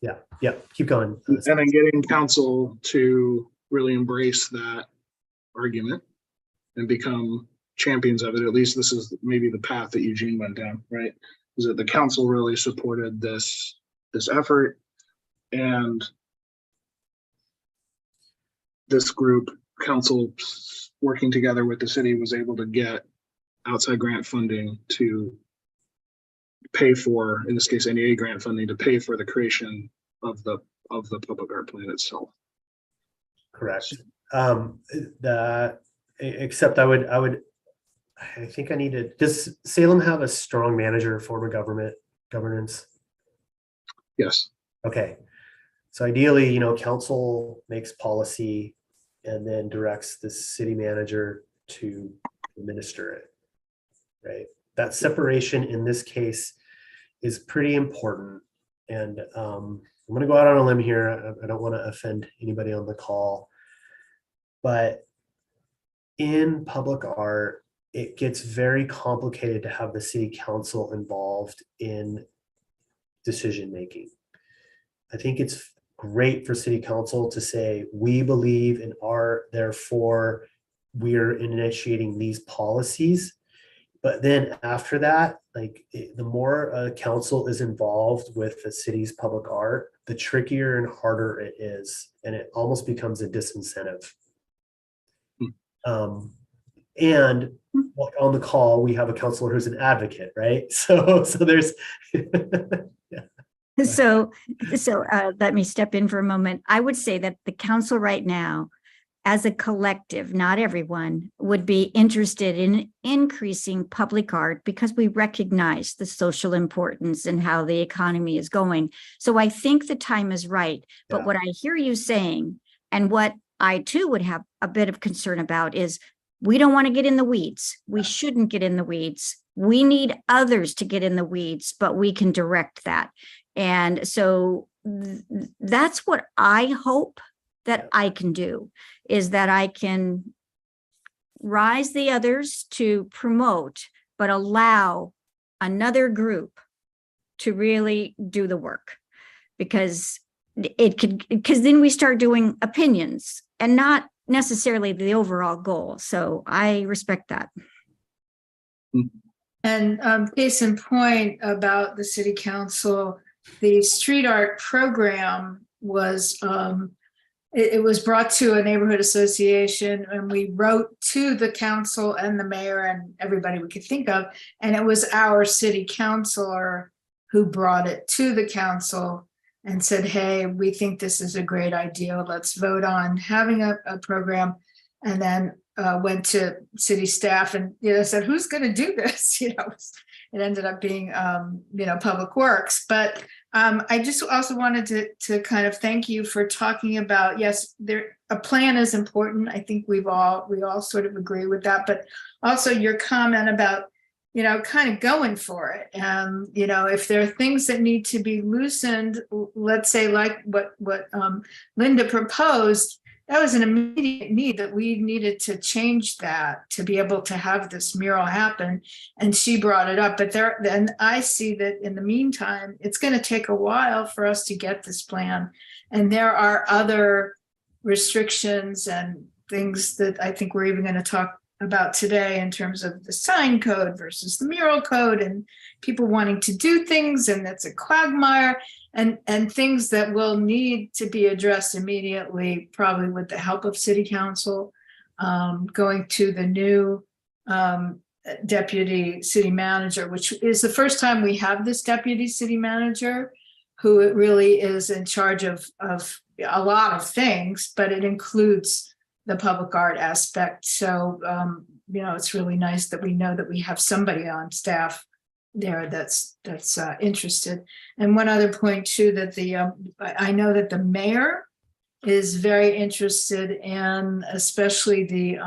Yeah, keep going. And then getting council to really embrace that argument and become champions of it. At least this is maybe the path that Eugene went down, right? Is that the council really supported this effort, and this group, council working together with the city, was able to get outside grant funding to pay for, in this case, NEA grant funding to pay for the creation of the public art plan itself. Correct. Except I think I need to, does Salem have a strong manager form of governance? Yes. Okay. So ideally, council makes policy and then directs the city manager to administer it, right? That separation in this case is pretty important. And I'm going to go out on a limb here. I don't want to offend anybody on the call, but in public art, it gets very complicated to have the city council involved in decision making. I think it's great for city council to say, we believe in art, therefore we're initiating these policies. But then after that, the more council is involved with the city's public art, the trickier and harder it is. And it almost becomes a disincentive. And on the call, we have a counselor who's an advocate, right? So there's So let me step in for a moment. I would say that the council right now, as a collective, not everyone, would be interested in increasing public art because we recognize the social importance and how the economy is going. So I think the time is right. But what I hear you saying, and what I too would have a bit of concern about, is we don't want to get in the weeds. We shouldn't get in the weeds. We need others to get in the weeds, but we can direct that. And so that's what I hope that I can do, is that I can rise the others to promote, but allow another group to really do the work, because then we start doing opinions and not necessarily the overall goal. So I respect that. And case in point about the city council, the street art program was it was brought to a neighborhood association, and we wrote to the council and the mayor and everybody we could think of, and it was our city councilor who brought it to the council and said, hey, we think this is a great idea, let's vote on having a program. And then went to city staff and said, who's going to do this? It ended up being Public Works. But I just also wanted to kind of thank you for talking about, yes, a plan is important. I think we all sort of agree with that, but also your comment about kind of going for it. And if there are things that need to be loosened, let's say like what Linda proposed, that was an immediate need, that we needed to change that to be able to have this mural happen. And she brought it up. But then I see that in the meantime, it's going to take a while for us to get this plan. And there are other restrictions and things that I think we're even going to talk about today in terms of the sign code versus the mural code, and people wanting to do things, and that's a quagmire. And things that will need to be addressed immediately, probably with the help of city council, going to the new deputy city manager, which is the first time we have this deputy city manager. who it really is in charge of a lot of things, but it includes the public art aspect. So, it's really nice that we know that we have somebody on staff there that's interested. And one other point too, that I know that the mayor is very interested in, especially the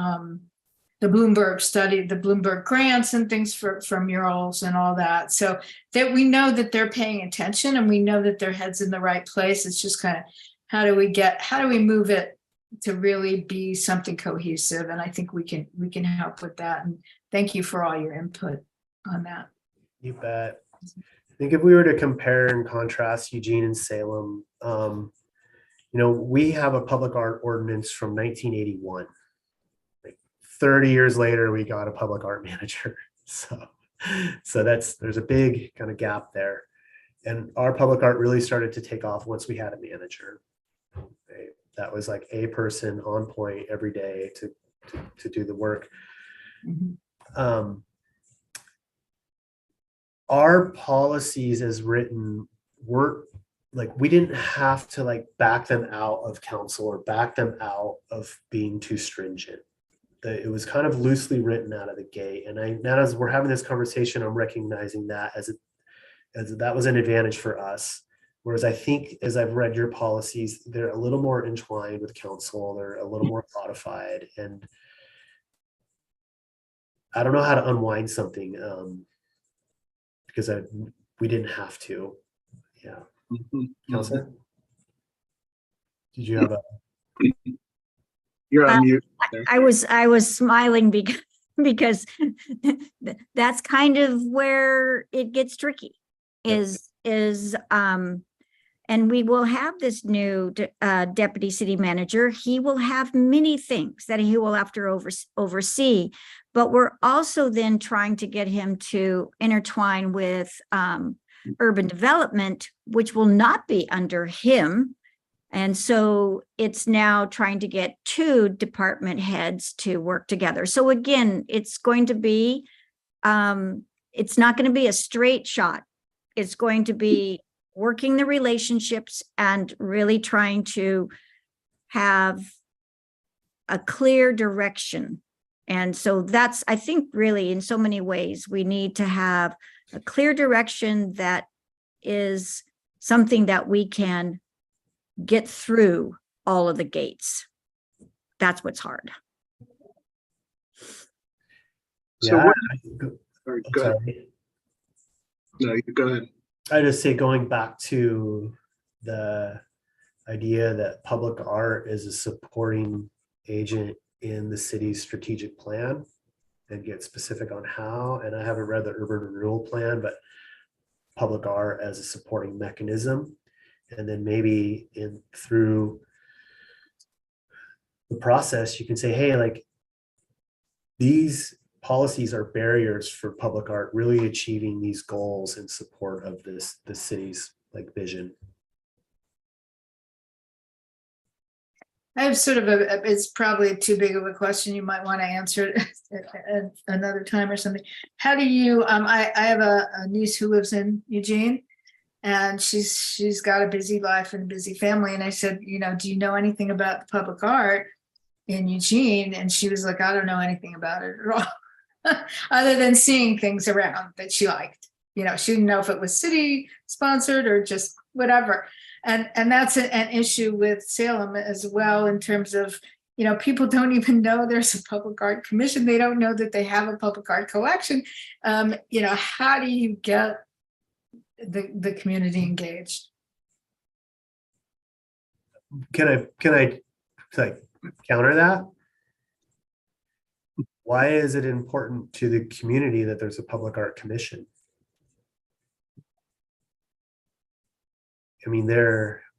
Bloomberg study, the Bloomberg grants and things for murals and all that. So that we know that they're paying attention and we know that their head's in the right place. It's just kind of how do we move it to really be something cohesive? And I think we can help with that. And thank you for all your input on that. You bet. I think if we were to compare and contrast Eugene and Salem, we have a public art ordinance from 1981. Like 30 years later, we got a public art manager. So there's a big kind of gap there. And our public art really started to take off once we had a manager. Right? That was like a person on point every day to do the work. Mm-hmm. Our policies as written weren't like, we didn't have to like back them out of council or back them out of being too stringent. It was kind of loosely written out of the gate. And now as we're having this conversation, I'm recognizing that as that was an advantage for us. Whereas I think as I've read your policies, they're a little more entwined with council. They're a little more codified. And I don't know how to unwind something because we didn't have to. Yeah. Counselor? Did you have a? You're on mute. I was smiling because that's kind of where it gets tricky. And we will have this new deputy city manager. He will have many things that he will have to oversee, but we're also then trying to get him to intertwine with urban development, which will not be under him. And so it's now trying to get two department heads to work together. So again, it's going to be, it's not going to be a straight shot. It's going to be working the relationships and really trying to have a clear direction. And so that's, I think, really in so many ways, we need to have a clear direction that is something that we can get through all of the gates. That's what's hard. So Yeah. go ahead. No, you go ahead. I just say, going back to the idea that public art is a supporting agent in the city's strategic plan, and get specific on how, and I haven't read the urban renewal plan, but public art as a supporting mechanism. And then maybe through the process, you can say, hey, like, these policies are barriers for public art really achieving these goals in support of the city's like vision. I have sort of it's probably too big of a question. You might want to answer it at another time or something. How do you, I have a niece who lives in Eugene, and she's got a busy life and a busy family. And I said, do you know anything about the public art in Eugene? And she was like, I don't know anything about it at all. Other than seeing things around that she liked. She didn't know if it was city sponsored or just whatever. And that's an issue with Salem as well, in terms of, people don't even know there's a public art commission. They don't know that they have a public art collection. How do you get the community engaged? Can I like counter that? Why is it important to the community that there's a public art commission? I mean,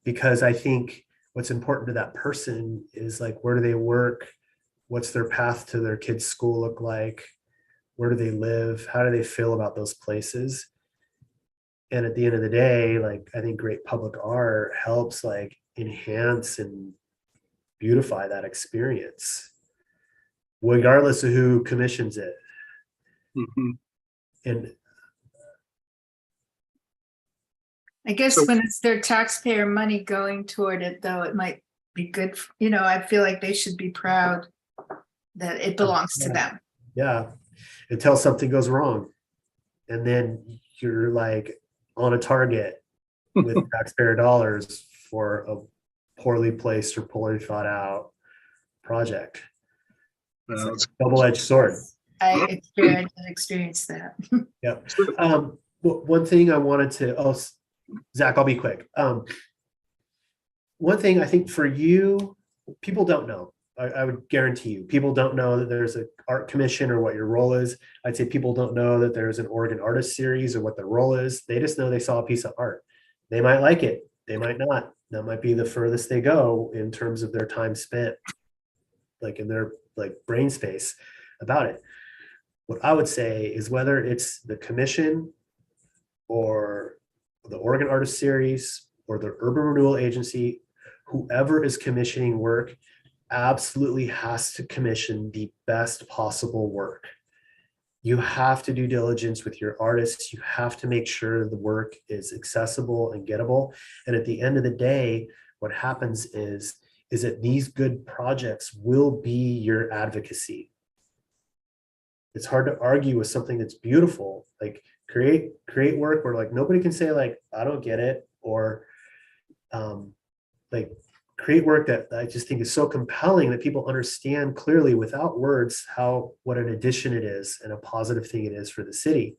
because I think what's important to that person is like, where do they work? What's their path to their kids' school look like? Where do they live? How do they feel about those places? And at the end of the day, like, I think great public art helps like enhance and beautify that experience, regardless of who commissions it. Mm-hmm. And I guess So- when it's their taxpayer money going toward it, though, it might be good. I feel like they should be proud that it belongs to them. Yeah, until something goes wrong. And then you're like on a target with taxpayer dollars for a poorly placed or poorly thought out project. It's a it's- double-edged sword. I experienced that. Yep. One thing I wanted to, Zach, I'll be quick. One thing I think for you, people don't know. I would guarantee you, people don't know that there's an art commission or what your role is. I'd say people don't know that there's an Oregon Artist Series or what their role is. They just know they saw a piece of art. They might like it. They might not. That might be the furthest they go in terms of their time spent, like in their brain space about it. What I would say is whether it's the commission or the Oregon Artist Series or the Urban Renewal Agency, whoever is commissioning work absolutely has to commission the best possible work. You have to do diligence with your artists. You have to make sure the work is accessible and gettable. And at the end of the day, what happens is that these good projects will be your advocacy. It's hard to argue with something that's beautiful. Like create work where like nobody can say like, I don't get it, or create work that I just think is so compelling that people understand clearly without words what an addition it is and a positive thing it is for the city.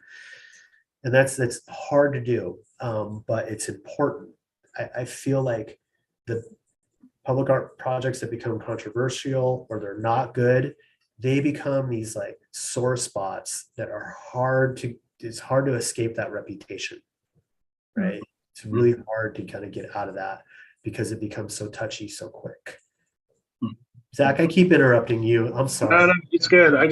And that's hard to do, but it's important. I feel like the public art projects that become controversial or they're not good, they become these like sore spots that are it's hard to escape that reputation, right? It's really hard to kind of get out of that because it becomes so touchy so quick. Zach, I keep interrupting you. I'm sorry. No, it's good. I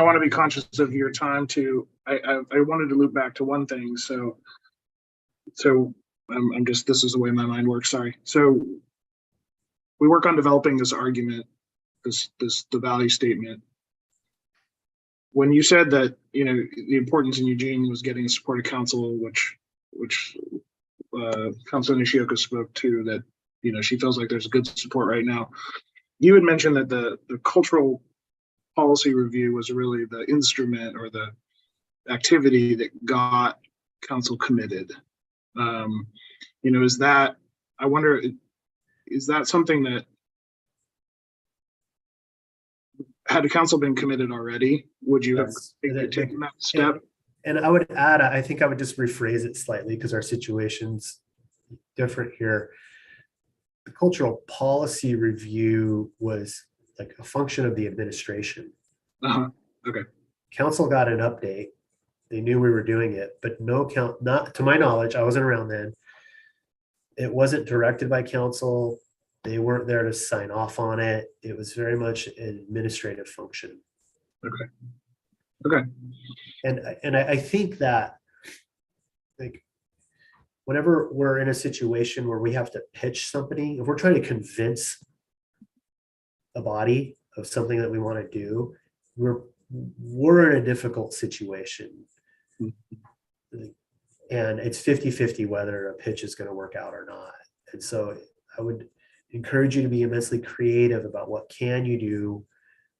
want to be conscious of your time too. I wanted to loop back to one thing. So I'm just, this is the way my mind works. Sorry. So we work on developing this argument, the value statement. When you said that, the importance in Eugene was getting a supportive council, which Councilor Nishioka spoke to, that, she feels like there's good support right now. You had mentioned that the cultural policy review was really the instrument or the activity that got council committed. Is that, I wonder, is that something that, had the council been committed already, would you have taken that step? And I would add, I think I would just rephrase it slightly because our situation's different here. The cultural policy review was like a function of the administration. Okay. Council got an update. They knew we were doing it, but not to my knowledge, I wasn't around then. It wasn't directed by council. They weren't there to sign off on it. It was very much an administrative function. Okay. And I think that like whenever we're in a situation where we have to pitch something, if we're trying to convince a body of something that we want to do, we're in a difficult situation. And it's 50-50 whether a pitch is going to work out or not. And so I would encourage you to be immensely creative about what can you do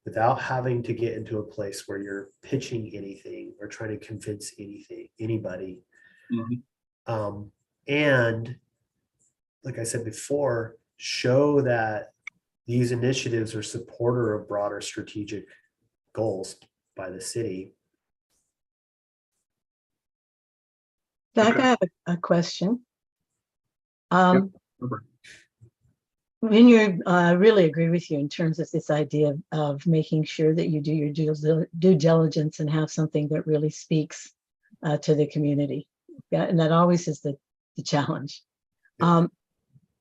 without having to get into a place where you're pitching anything or trying to convince anybody. And like I said before, show that these initiatives are supporter of broader strategic goals by the city. Zach, I have a question. Over. When I really agree with you in terms of this idea of making sure that you do your due diligence and have something that really speaks to the community. Yeah, and that always is the challenge.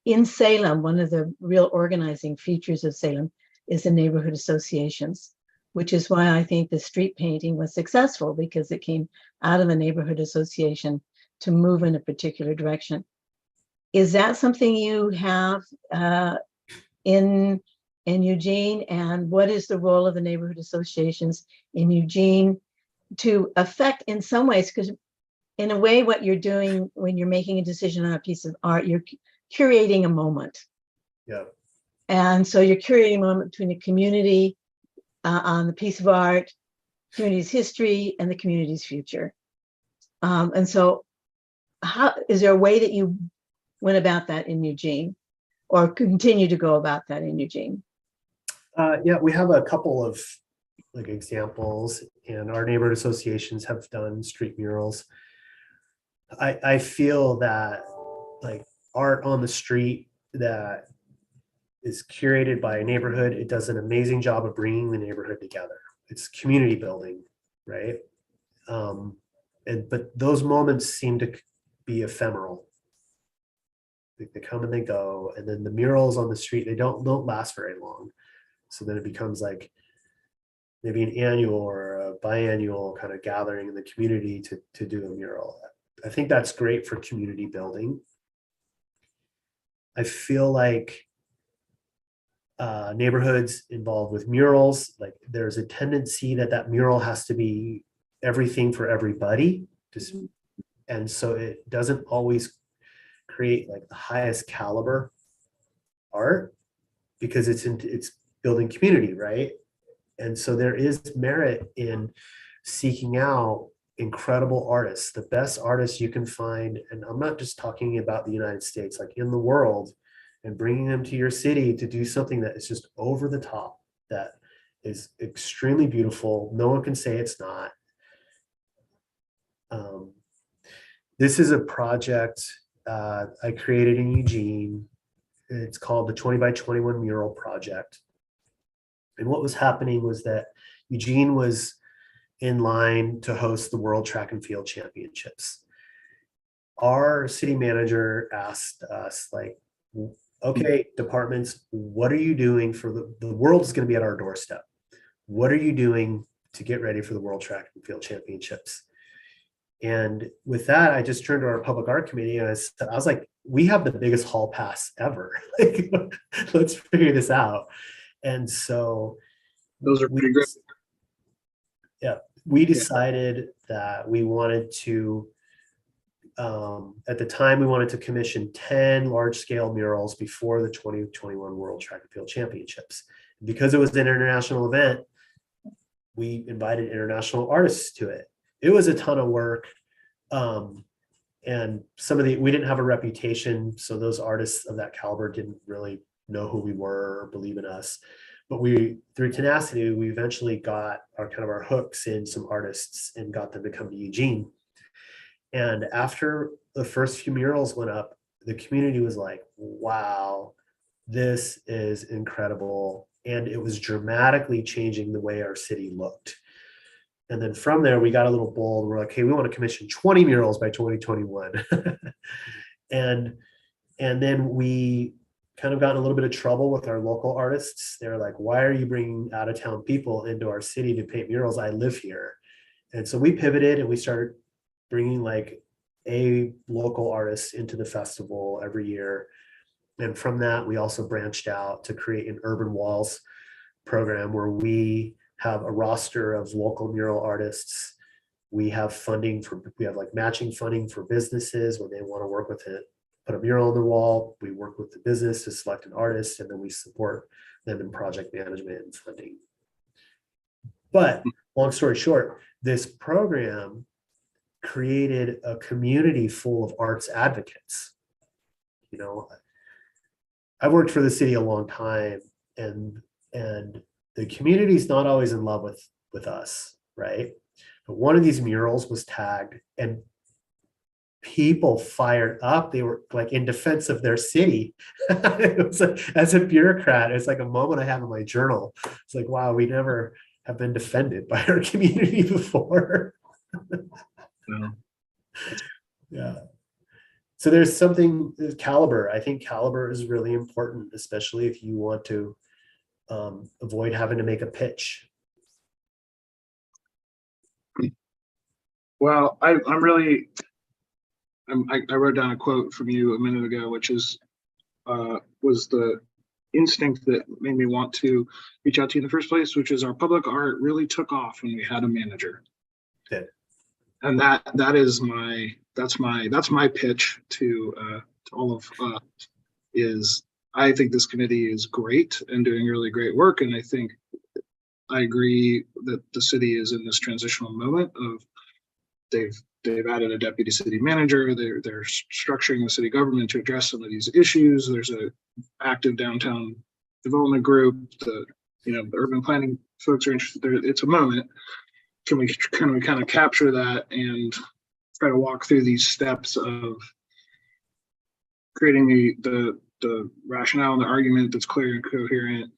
In Salem, one of the real organizing features of Salem is the neighborhood associations, which is why I think the street painting was successful, because it came out of a neighborhood association to move in a particular direction. Is that something you have in Eugene? And what is the role of the neighborhood associations in Eugene to affect, in some ways, because in a way, what you're doing when you're making a decision on a piece of art, you're curating a moment. Yeah. And so you're curating a moment between the community on the piece of art, community's history, and the community's future. And so how is there a way that you went about that in Eugene, or continue to go about that in Eugene? Yeah, we have a couple of like examples, and our neighborhood associations have done street murals. I feel that like art on the street that is curated by a neighborhood, it does an amazing job of bringing the neighborhood together. It's community building, right? But those moments seem to be ephemeral. They come and they go, and then the murals on the street, they don't last very long. So then it becomes like maybe an annual or a biannual kind of gathering in the community to do a mural. I think that's great for community building. I feel like neighborhoods involved with murals, like there's a tendency that mural has to be everything for everybody. And so it doesn't always create like the highest caliber art because it's building community, right? And so there is merit in seeking out incredible artists, the best artists you can find. And I'm not just talking about the United States, like in the world, and bringing them to your city to do something that is just over the top, that is extremely beautiful. No one can say it's not. This is a project I created in Eugene. It's called the 20 by 21 mural project. And what was happening was that Eugene was in line to host the World Track and Field Championships. Our city manager asked us, like, okay, departments, what are you doing for the world is going to be at our doorstep. What are you doing to get ready for the World Track and Field Championships? And with that, I just turned to our public art committee and I was like, we have the biggest hall pass ever. Like, let's figure this out. And so those are pretty good. Yeah, we decided that we wanted to, at the time, we wanted to commission 10 large-scale murals before the 2021 World Track and Field Championships. Because it was an international event, we invited international artists to it. It was a ton of work. And we didn't have a reputation, so those artists of that caliber didn't really know who we were or believe in us. But through tenacity, we eventually got our hooks in some artists and got them to come to Eugene. And after the first few murals went up, the community was like, wow, this is incredible. And it was dramatically changing the way our city looked. And then from there, we got a little bold. We're like, hey, we want to commission 20 murals by 2021. And then we kind of got in a little bit of trouble with our local artists. They're like, why are you bringing out of town people into our city to paint murals? I live here. And so we pivoted and we started bringing like a local artist into the festival every year. And from that, we also branched out to create an Urban Walls program where we have a roster of local mural artists. We have like matching funding for businesses when they want to work with it. Put a mural on the wall, we work with the business to select an artist, and then we support them in project management and funding. But long story short, this program created a community full of arts advocates. You know, I've worked for the city a long time, and the community is not always in love with us, right? But one of these murals was tagged, and people fired up. They were like in defense of their city. It was like, as a bureaucrat, it's like a moment I have in my journal. It's like, wow, we never have been defended by our community before. Yeah. So there's caliber. I think caliber is really important, especially if you want to avoid having to make a pitch. Well, I wrote down a quote from you a minute ago, which was the instinct that made me want to reach out to you in the first place, which is our public art really took off when we had a manager. Good. and that's my pitch to all of is I think this committee is great and doing really great work, and I agree that the city is in this transitional moment of they've added a deputy city manager. They're structuring the city government to address some of these issues. There's a active downtown development group. The urban planning folks are interested. It's a moment. Can we kind of capture that and try to walk through these steps of creating the rationale and the argument that's clear and coherent,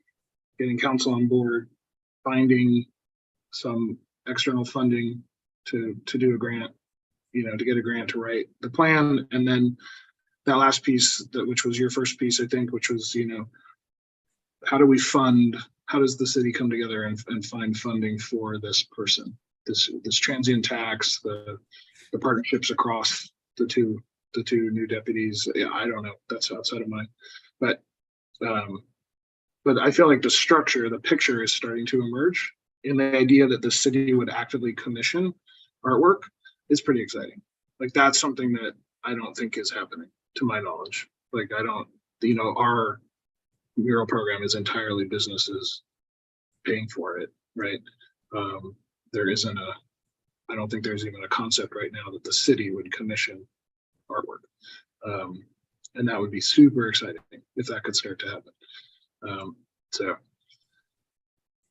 getting council on board, finding some external funding to do a grant, to get a grant to write the plan, and then that last piece which was your first piece, I think, which was how does the city come together and find funding for this person, this transient tax, the partnerships across the two new deputies. Yeah, I don't know, that's outside of mine, but I feel like the picture is starting to emerge, and the idea that the city would actively commission artwork is pretty exciting. Like, that's something that I don't think is happening, to my knowledge. Like, our mural program is entirely businesses paying for it, right? I don't think there's even a concept right now that the city would commission artwork. And that would be super exciting if that could start to happen.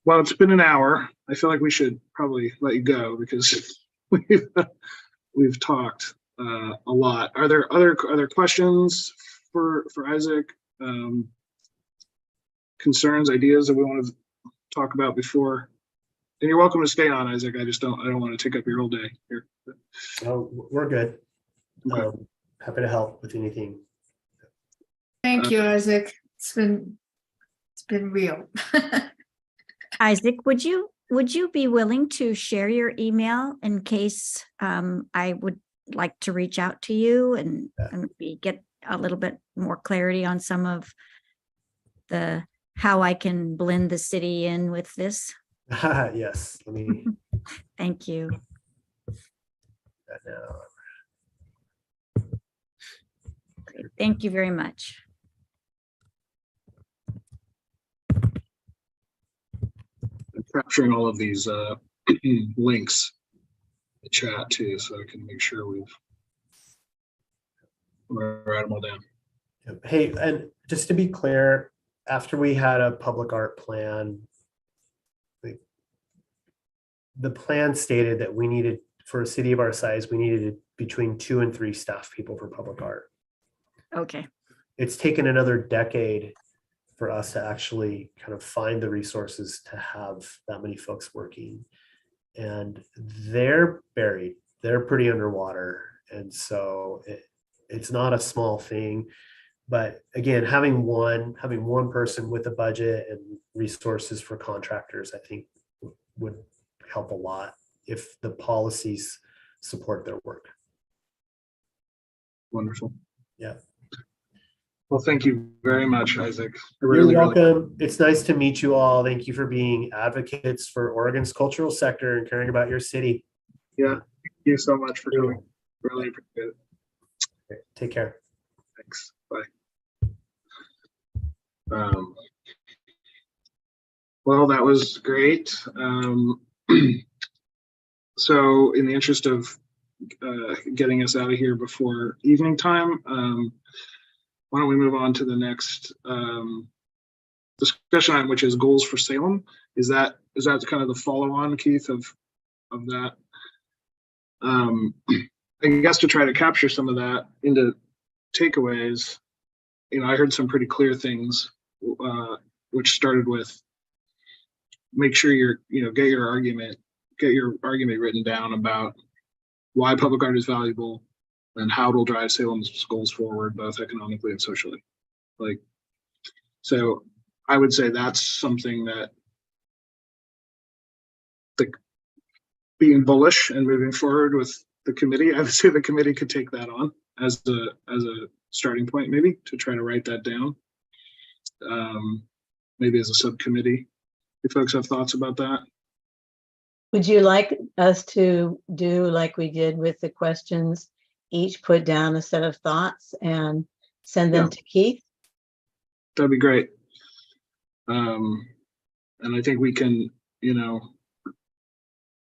Well, it's been an hour. I feel like we should probably let you go because we've talked a lot. Are there other questions for Isaac? Concerns, ideas that we want to talk about before? And you're welcome to stay on, Isaac. I don't want to take up your whole day here. Oh, we're good. Okay. Happy to help with anything. Thank you, Isaac. It's been real. Isaac, would you be willing to share your email in case I would like to reach out to you and maybe get a little bit more clarity on some of how I can blend the city in with this? Yes, let me. Thank you. That now. Great. Thank you very much. I'm capturing all of these links in the chat too, so I can make sure we've write them all down. Hey, and just to be clear, after we had a public art plan, the plan stated that we needed, for a city of our size, we needed between 2 and 3 staff people for public art. Okay. It's taken another decade for us to actually kind of find the resources to have that many folks working. And they're buried, they're pretty underwater. And so it's not a small thing. But again, having one person with a budget and resources for contractors, I think would help a lot if the policies support their work. Wonderful. Yeah. Well, thank you very much, Isaac. You're welcome. It's nice to meet you all. Thank you for being advocates for Oregon's cultural sector and caring about your city. Yeah, thank you so much for coming. Really appreciate it. Okay, take care. Thanks. Bye. Well, that was great. So in the interest of getting us out of here before evening time, why don't we move on to the next discussion item, which is goals for Salem. Is that kind of the follow-on, Keith, of that? I guess to try to capture some of that into takeaways, I heard some pretty clear things, which started with make sure get your argument written down about why public art is valuable and how it'll drive Salem's goals forward, both economically and socially. So I would say that's something that being bullish and moving forward with the committee, I would say the committee could take that on as a starting point, maybe to try to write that down. Maybe as a subcommittee. Do folks have thoughts about that? Would you like us to do like we did with the questions, each put down a set of thoughts and send them Yeah. to Keith? That'd be great. And I think we can,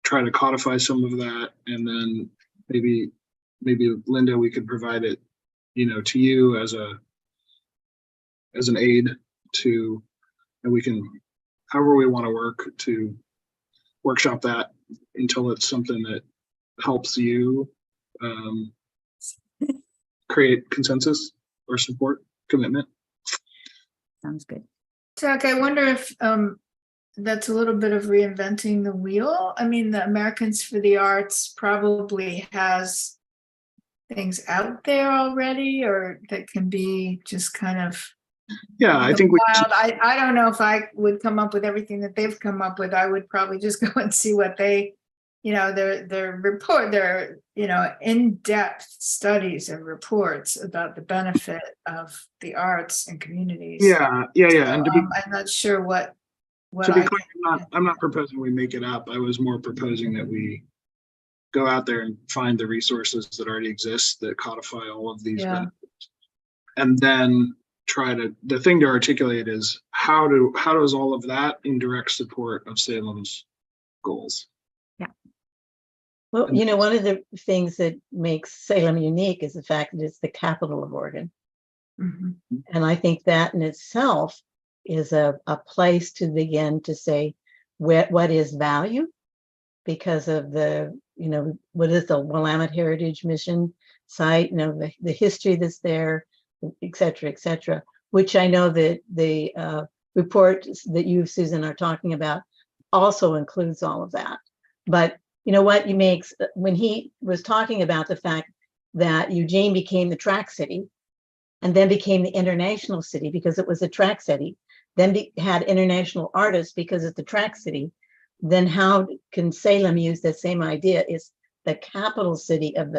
try to codify some of that, and then maybe Linda, we could provide it, to you as an aid to, and we can, however we want to work to workshop that until it's something that helps you create consensus or support commitment. Sounds good. Jack, I wonder if that's a little bit of reinventing the wheel. I mean, the Americans for the Arts probably has things out there already, or that can be just kind of Yeah, I think we wild. I don't know if I would come up with everything that they've come up with. I would probably just go and see what they, their report, their, in-depth studies and reports about the benefit of the arts and communities. Yeah. And to be I'm not sure what clear, I'm not proposing we make it up. I was more proposing that we go out there and find the resources that already exist that codify all of these benefits, and then the thing to articulate is how does all of that in direct support of Salem's goals? Yeah. Well, one of the things that makes Salem unique is the fact that it's the capital of Oregon. Mm-hmm. And I think that in itself is a place to begin to say what is value, because of the, what is the Willamette Heritage Mission site, the history that's there, et cetera, which I know that the report that you, Susan, are talking about also includes all of that. But what when he was talking about the fact that Eugene became the track city and then became the international city because it was a track city, then had international artists because it's the track city, then how can Salem use that same idea? It's the capital city of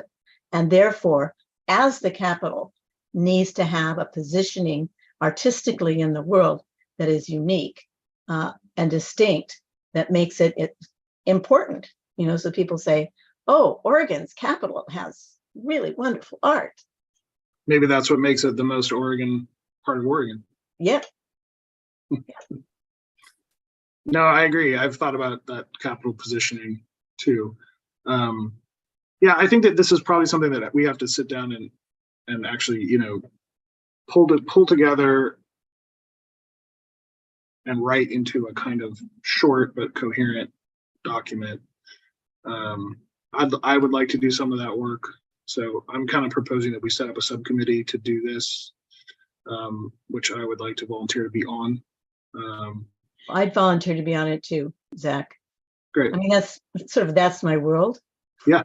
and therefore, as the capital, needs to have a positioning artistically in the world that is unique and distinct, that makes it important. So people say, oh, Oregon's capital has really wonderful art. Maybe that's what makes it the most Oregon part of Oregon. Yeah. No, I agree. I've thought about that capital positioning too. I think that this is probably something that we have to sit down and actually, pull together and write into a kind of short but coherent document. I would like to do some of that work. So I'm kind of proposing that we set up a subcommittee to do this, which I would like to volunteer to be on. I'd volunteer to be on it too, Zach. Great. I mean, that's my world. Yeah.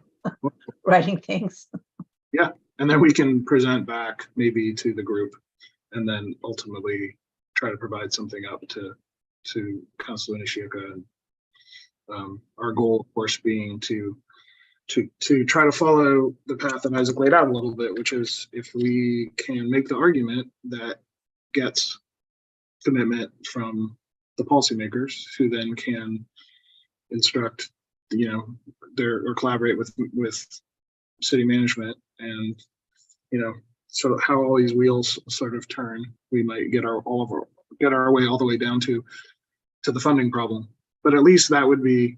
Writing things. Yeah. And then we can present back maybe to the group, and then ultimately try to provide something up to Councilor Nishioka. And our goal, of course, being to try to follow the path that Isaac laid out a little bit, which is if we can make the argument that gets commitment from the policymakers, who then can instruct, or collaborate with city management, and sort of how all these wheels sort of turn, we might get our way all the way down to the funding problem. But at least that would be,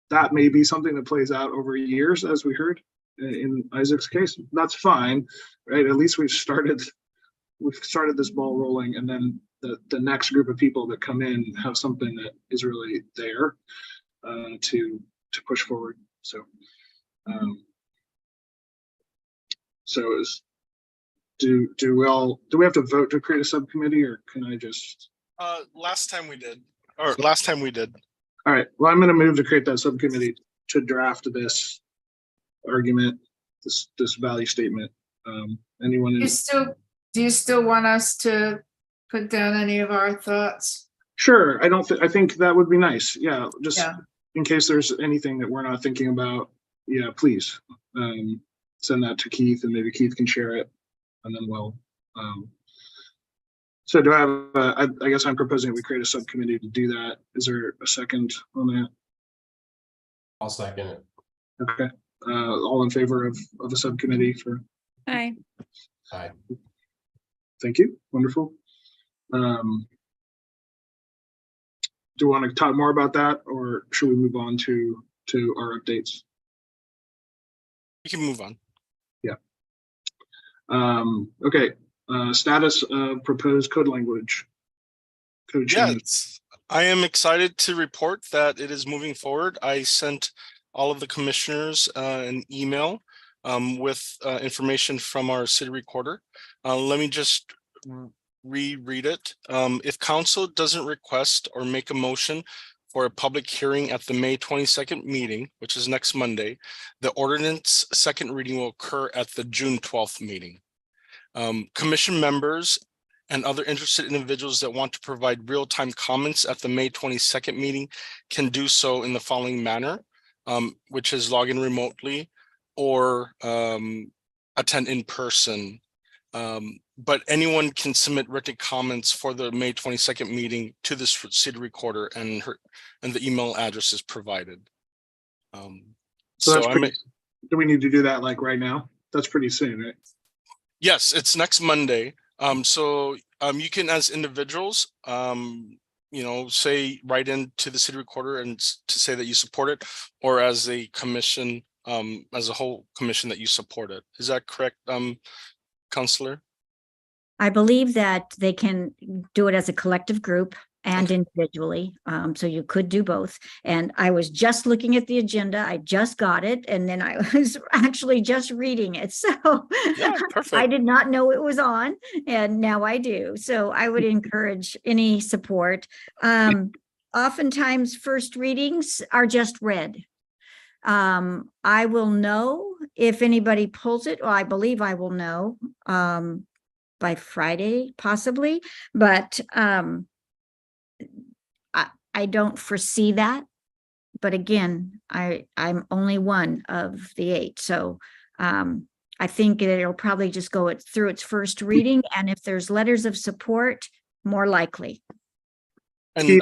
that may be something that plays out over years, as we heard in Isaac's case. That's fine, right? At least we've started this ball rolling, and then the next group of people that come in have something that is really there to push forward. So, do we have to vote to create a subcommittee, or can I just? Last time we did. All right. Well, I'm going to move to create that subcommittee to draft this argument, this value statement. Anyone? Do you still want us to put down any of our thoughts? Sure. I think that would be nice. Yeah. Just in case there's anything that we're not thinking about. Yeah, please send that to Keith, and maybe Keith can share it, and then we'll. So do I have? I guess I'm proposing that we create a subcommittee to do that. Is there a second on that? I'll second it. Okay, all in favor of a subcommittee for, Hi. Aye. thank you, wonderful. Do you want to talk more about that, or should we move on to our updates? We can move on. Okay, status of proposed code language. Code change. Yes, I am excited to report that it is moving forward. I sent all of the commissioners an email with information from our city recorder. Let me just reread it. If council doesn't request or make a motion for a public hearing at the May 22nd meeting, which is next Monday, the ordinance second reading will occur at the June 12th meeting. Commission members and other interested individuals that want to provide real-time comments at the May 22nd meeting can do so in the following manner, which is log in remotely or attend in person. But anyone can submit written comments for the May 22nd meeting to this city recorder, and the email address is provided. So that's I pretty, do we need to do that like right now? That's pretty soon, right? Yes, it's next Monday. So you can, as individuals, say write in to the city recorder and to say that you support it, or as a commission, as a whole commission, that you support it. Is that correct, Councillor? I believe that they can do it as a collective group and individually. So you could do both. And I was just looking at the agenda. I just got it. And then I was actually just reading it. So Yeah, perfect. I did not know it was on, and now I do. So I would encourage any support. Oftentimes first readings are just read. I will know if anybody pulls it, or I believe I will know by Friday, possibly, but I don't foresee that. But again, I'm only one of the 8. So I think it'll probably just go through its first reading. And if there's letters of support, more likely. And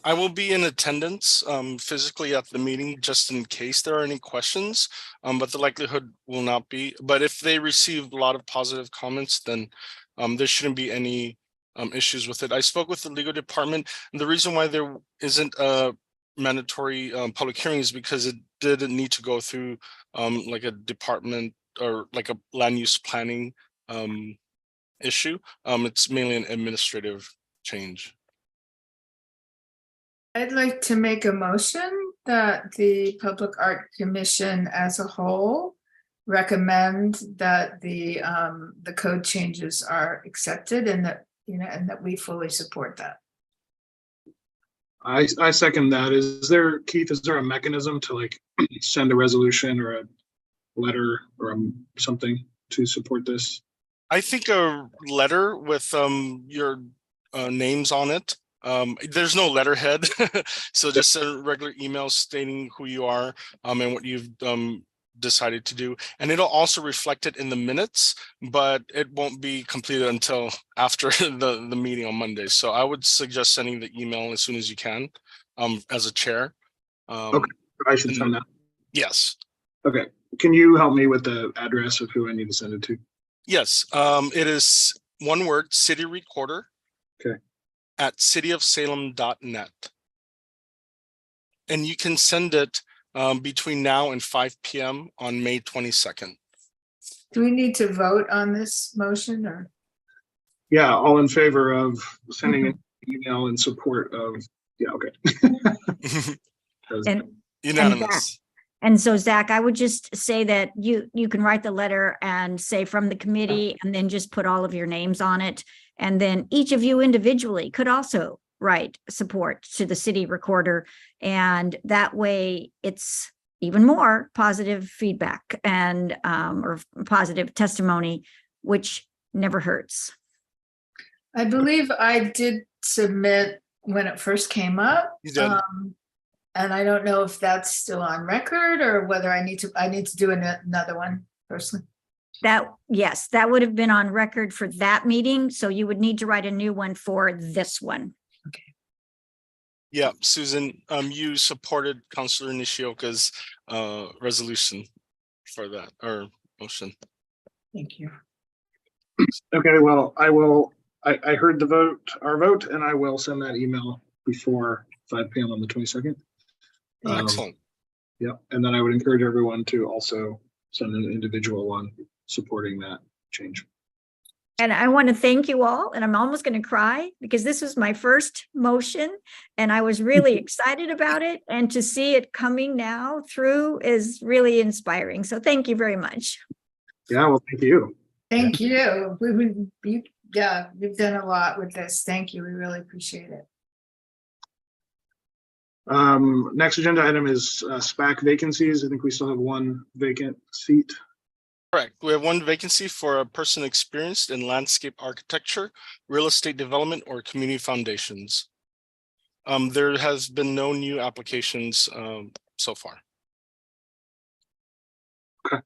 I will be in attendance physically at the meeting, just in case there are any questions, but the likelihood will not be. But if they receive a lot of positive comments, then there shouldn't be any issues with it. I spoke with the legal department, and the reason why there isn't a mandatory public hearing is because it didn't need to go through like a department or like a land use planning issue. It's mainly an administrative change. I'd like to make a motion that the Public Art Commission as a whole recommend that the code changes are accepted, and that, and that we fully support that. I second that. Keith, is there a mechanism to like send a resolution or a letter or something to support this? I think a letter with your names on it. There's no letterhead, so just a regular email stating who you are and what you've decided to do, and it'll also reflect it in the minutes, but it won't be completed until after the meeting on Monday. So I would suggest sending the email as soon as you can, as a chair. Okay, I should send that. Yes. Okay, can you help me with the address of who I need to send it to? Yes, it is one word, city recorder. Okay. At cityofsalem.net. And you can send it between now and 5 p.m. on May 22nd. Do we need to vote on this motion, or? Yeah, all in favor of sending an email in support of, yeah, okay. And Unanimous. And so, Zach, I would just say that you can write the letter and say from the committee, and then just put all of your names on it. And then each of you individually could also write support to the city recorder. And that way it's even more positive feedback and or positive testimony, which never hurts. I believe I did submit when it first came up. You did. And I don't know if that's still on record, or whether I need to do another one personally. Yes, that would have been on record for that meeting. So you would need to write a new one for this one. Okay. Yeah, Susan, you supported Councilor Nishioka's resolution for that, or motion. Thank you. Okay, well, I heard our vote, and I will send that email before 5 p.m. on the 22nd. Excellent. Yeah, and then I would encourage everyone to also send an individual one supporting that change. And I want to thank you all, and I'm almost going to cry because this was my first motion and I was really excited about it. And to see it coming now through is really inspiring. So thank you very much. Yeah, well, thank you. Thank you. Yeah, you've done a lot with this. Thank you. We really appreciate it. Next agenda item is SPAC vacancies. I think we still have one vacant seat. Correct. We have one vacancy for a person experienced in landscape architecture, real estate development, or community foundations. There has been no new applications so far. Okay.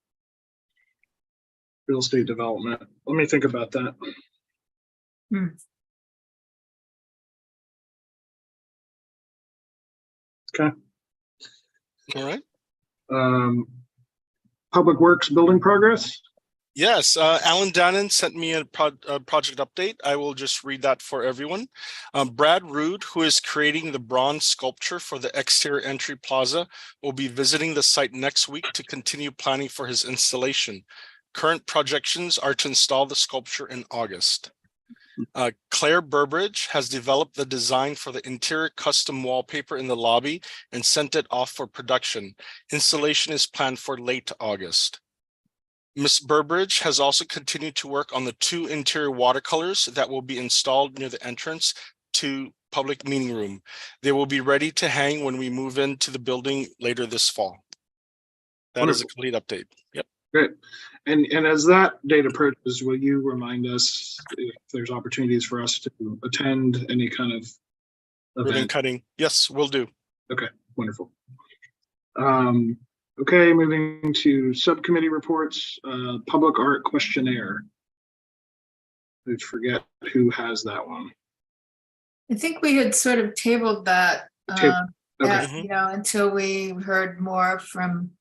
Real estate development. Let me think about that. Okay. All right. Public Works building progress. Yes, Alan Dannon sent me a project update. I will just read that for everyone. Brad Rood, who is creating the bronze sculpture for the exterior entry plaza, will be visiting the site next week to continue planning for his installation. Current projections are to install the sculpture in August. Claire Burbridge has developed the design for the interior custom wallpaper in the lobby and sent it off for production. Installation is planned for late August. Ms. Burbridge has also continued to work on the 2 interior watercolors that will be installed near the entrance to public meeting room. They will be ready to hang when we move into the building later this fall. That is a complete update. Yep. Great. And as that date approaches, will you remind us if there's opportunities for us to attend any kind of Ribbon event? cutting. Yes, we'll do. Okay, wonderful. Okay, moving to subcommittee reports, public art questionnaire. I forget who has that one. I think we had sort of tabled that, Okay. until we heard more from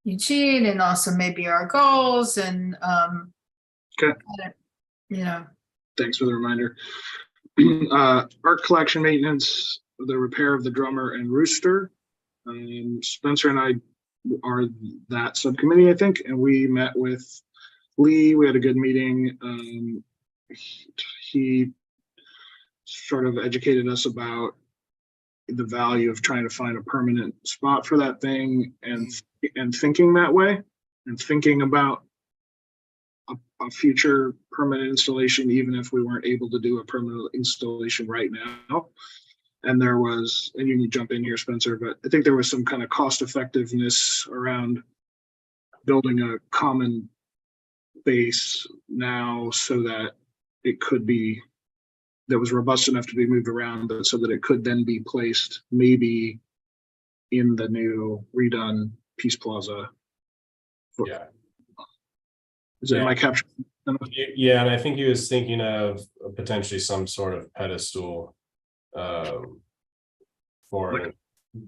Eugene and also maybe our goals and, Okay. Thanks for the reminder. Art collection maintenance, the repair of the drummer and rooster. Spencer and I are that subcommittee, I think, and we met with Lee. We had a good meeting. He sort of educated us about the value of trying to find a permanent spot for that thing and thinking that way and thinking about a future permanent installation, even if we weren't able to do a permanent installation right now. And there was, and you can jump in here, Spencer, but I think there was some kind of cost effectiveness around building a common base now so that it could be, that was robust enough to be moved around, but so that it could then be placed maybe in the new redone Peace Plaza. Yeah. Am I capturing? Yeah, and I think he was thinking of potentially some sort of pedestal for it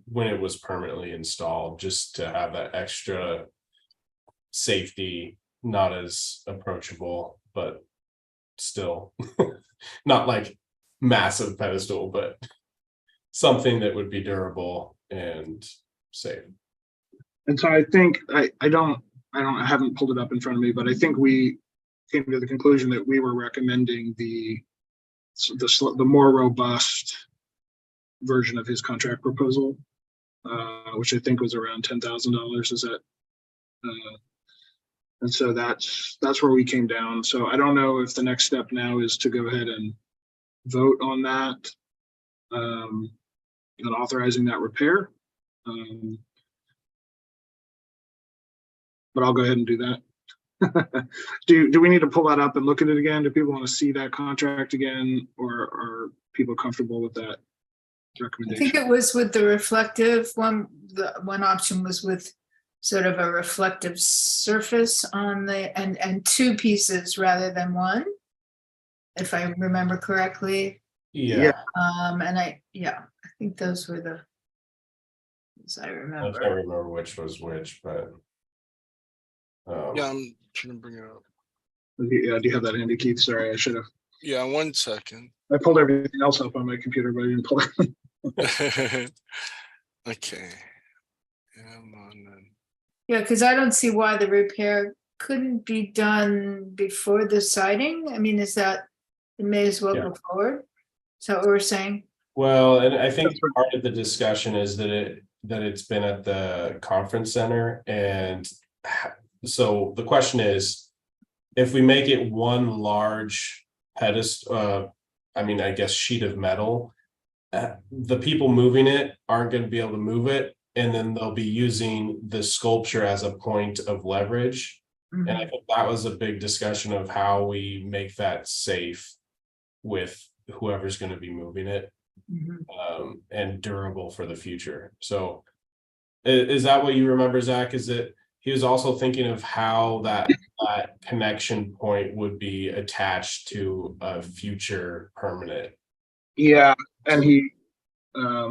when it was permanently installed, just to have that extra safety, not as approachable, but still not like massive pedestal, but something that would be durable and safe. And so I think I haven't pulled it up in front of me, but I think we came to the conclusion that we were recommending the more robust version of his contract proposal, which I think was around $10,000. Is that? And so that's where we came down. So I don't know if the next step now is to go ahead and vote on that and authorizing that repair. But I'll go ahead and do that. Do we need to pull that up and look at it again? Do people want to see that contract again, or are people comfortable with that I recommendation? think it was with the reflective one. The one option was with sort of a reflective surface on the and 2 pieces rather than 1, if I remember correctly. Yeah, And I think those were the, as I I remember. can't remember which was which, but. Yeah, I'm trying to bring it up. Yeah, do you have that handy, Keith? Sorry, I should have. Yeah, 1 second. I pulled everything else up on my computer, but I didn't pull it. Okay. Yeah, I'm on then. Yeah, because I don't see why the repair couldn't be done before the siding. I mean, is that, it may as well Yeah. go forward? Is that what we're saying? Well, and I think That's what- part of the discussion is that it's been at the conference center, and so the question is, if we make it one large pedestal, I mean, I guess sheet of metal, the people moving it aren't going to be able to move it, and then they'll be using the sculpture as a point of leverage. And I think that was a big discussion of how we make that safe with whoever's going to be moving it. And durable for the future. So is that what you remember, Zach? Is that he was also thinking of how that connection point would be attached to a future permanent? Yeah, and he, I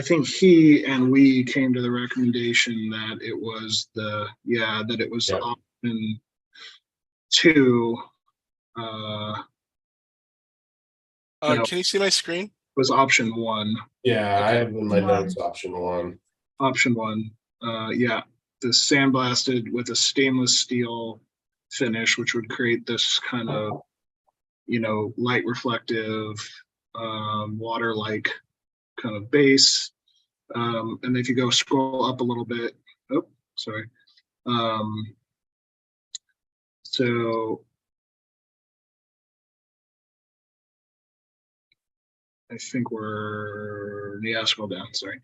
think he and we came to the recommendation that it was that it was Yep. option 2. No. Can you see my screen? Was option 1. Yeah, I Okay. have in my notes option 1. Option 1. Yeah, the sandblasted with a stainless steel finish, which would create this kind of, light reflective, water-like kind of base. And if you go scroll up a little bit, sorry. So I think scroll down, sorry.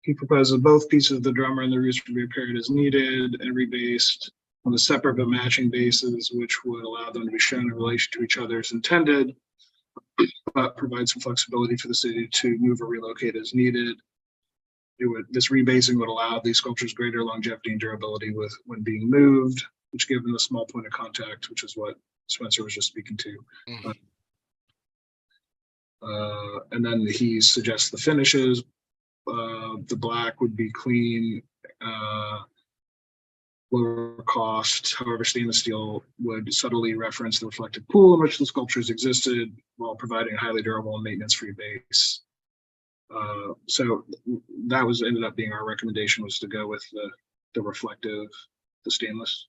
He proposes both pieces of the drummer and the roost to be repaired as needed and rebased on the separate but matching bases, which would allow them to be shown in relation to each other as intended, but provide some flexibility for the city to move or relocate as needed. This rebasing would allow these sculptures greater longevity and durability when being moved, which given the small point of contact, which is what Spencer was just speaking to. And then he suggests the finishes. The black would be clean, lower cost. However, stainless steel would subtly reference the reflective pool in which the sculptures existed while providing a highly durable and maintenance-free base. So that ended up being our recommendation, was to go with the reflective, the stainless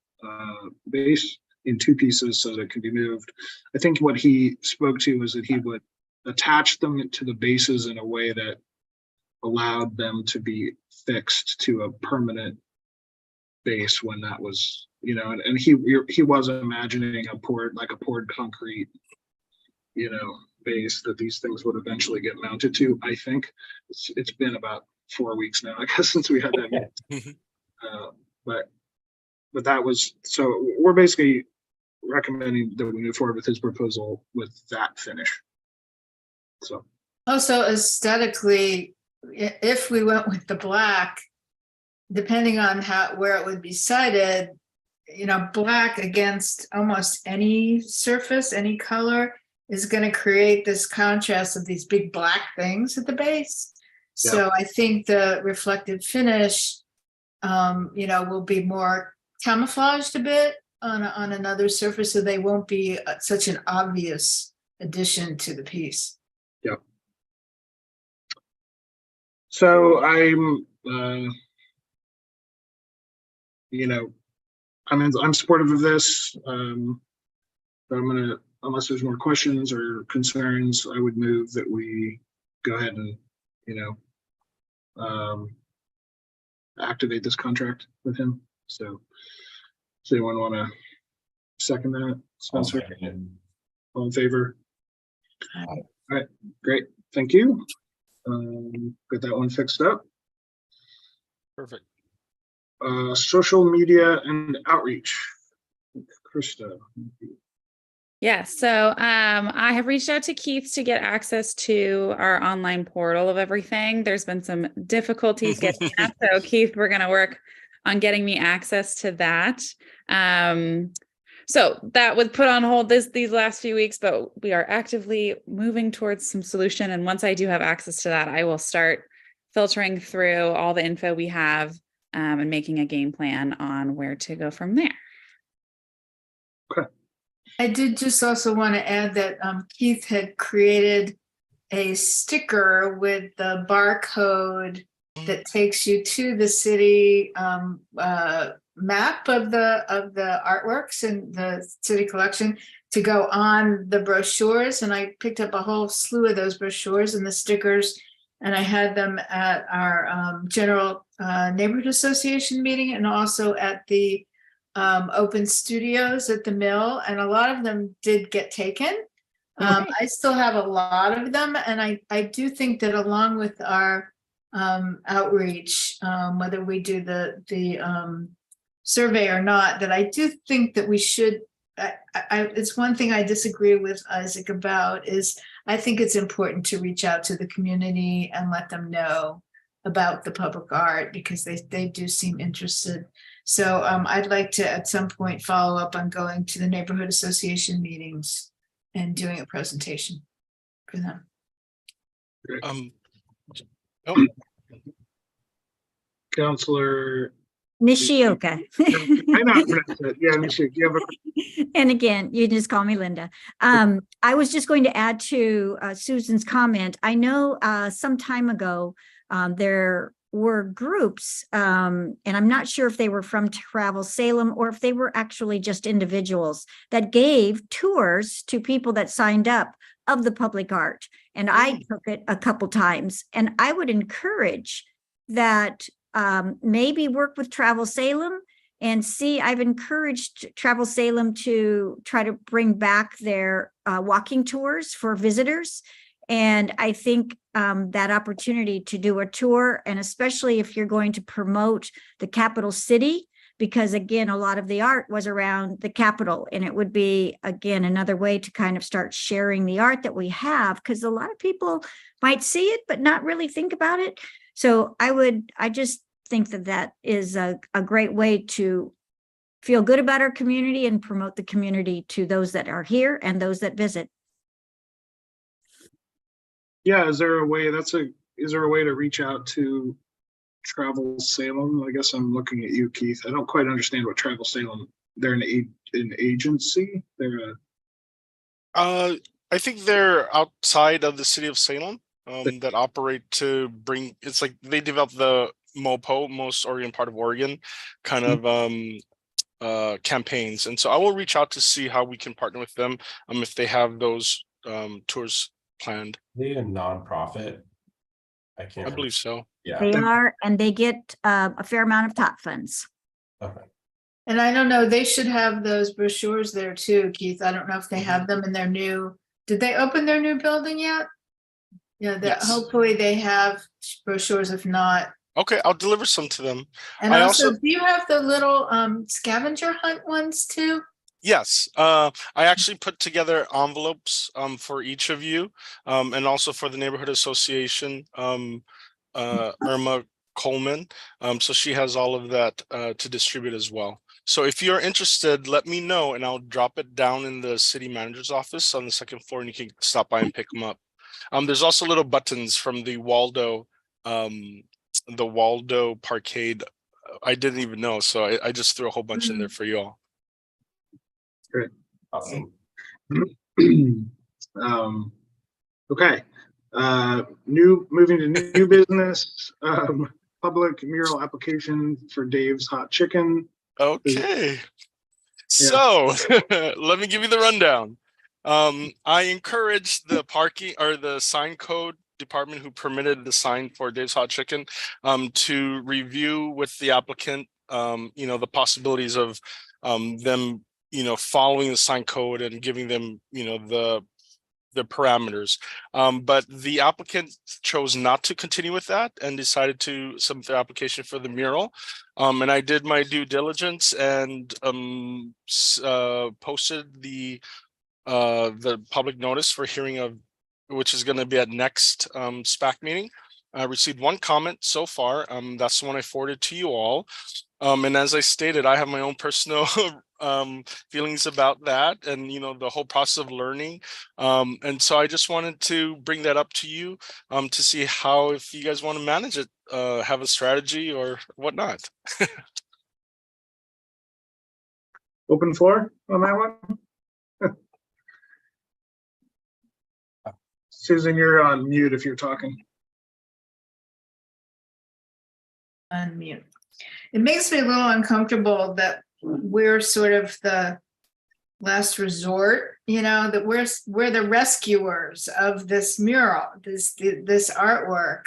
base in 2 pieces so that it can be moved. I think what he spoke to was that he would attach them to the bases in a way that allowed them to be fixed to a permanent base when that was, and he was imagining a poured concrete, base that these things would eventually get mounted to. I think it's been about 4 weeks now, I guess, since we had that meeting. But that was, so we're basically recommending that we move forward with his proposal with that finish. So Also, aesthetically, if we went with the black, depending on where it would be sited, black against almost any surface, any color, is going to create this contrast of these big black things at the base. Yeah. So I think the reflective finish, will be more camouflaged a bit on another surface, so they won't be such an obvious addition to the piece. Yep. So I'm supportive of this. But I'm gonna, unless there's more questions or concerns, I would move that we go ahead and activate this contract with him. So does anyone want to second that? Spencer, all in favor? All right, great, thank you. Get that one fixed up. Perfect. Social media and outreach. Krista. Yeah, so I have reached out to Keith to get access to our online portal of everything. There's been some difficulties getting that. So Keith, we're going to work on getting me access to that. So that was put on hold these last few weeks, but we are actively moving towards some solution. And once I do have access to that, I will start filtering through all the info we have and making a game plan on where to go from there. I did just also want to add that Keith had created a sticker with the barcode that takes you to the city map of the artworks and the city collection to go on the brochures. And I picked up a whole slew of those brochures and the stickers, and I had them at our general neighborhood association meeting and also at the open studios at the mill, and a lot of them did get taken. I still have a lot of them, and I do think that along with our outreach, whether we do the survey or not, that I do think that we should. It's one thing I disagree with Isaac about is I think it's important to reach out to the community and let them know about the public art because they do seem interested. So I'd like to at some point follow up on going to the neighborhood association meetings and doing a presentation for them. Counselor. Nishioka. I know. Yeah, Nishioka. You have a And again, you just call me Linda. I was just going to add to Susan's comment. I know some time ago, there were groups, and I'm not sure if they were from Travel Salem or if they were actually just individuals that gave tours to people that signed up of the public art. And I took it a couple times, and I would encourage that maybe work with Travel Salem and see. I've encouraged Travel Salem to try to bring back their walking tours for visitors. And I think that opportunity to do a tour, and especially if you're going to promote the capital city, because again, a lot of the art was around the Capitol, and it would be, again, another way to kind of start sharing the art that we have, because a lot of people might see it, but not really think about it. So I just think that that is a great way to feel good about our community and promote the community to those that are here and those that visit. Yeah, is there a way to reach out to Travel Salem? I guess I'm looking at you, Keith. I don't quite understand what Travel Salem, they're an agency? They're I think they're outside of the city of Salem that operate to bring, it's like they develop the MOPO, most Oregon part of Oregon, kind of campaigns. And so I will reach out to see how we can partner with them if they have those tours planned. They a nonprofit. I believe so. Yeah. They are, and they get a fair amount of top funds. Okay. And I don't know, they should have those brochures there too, Keith. I don't know if they have them in their did they open their new building yet? Yeah, Yes. hopefully they have brochures. If not, Okay, I'll deliver some to them. and I also, also- do you have the little scavenger hunt ones too? Yes, I actually put together envelopes for each of you, and also for the neighborhood association, Irma Coleman. So she has all of that to distribute as well. So if you're interested, let me know and I'll drop it down in the city manager's office on the second floor, and you can stop by and pick them up. There's also little buttons from the Waldo Parkade. I didn't even know, so I just threw a whole bunch in there for you all. great. Awesome. Okay. Moving to new business, public mural application for Dave's Hot Chicken. Okay. So let me give you the rundown. I encouraged the parking or the sign code department who permitted the sign for Dave's Hot Chicken to review with the applicant, the possibilities of them, following the sign code and giving them, the parameters. But the applicant chose not to continue with that and decided to submit their application for the mural. And I did my due diligence and posted the the public notice for hearing of, which is going to be at next SPAC meeting. I received one comment so far. That's the one I forwarded to you all. And as I stated, I have my own personal feelings about that, and the whole process of learning. And so I just wanted to bring that up to you to see how, if you guys want to manage it, have a strategy or whatnot. Open floor on that one. Susan, you're on mute if you're talking. Unmute. It makes me a little uncomfortable that we're sort of the last resort, that we're the rescuers of this mural, this artwork.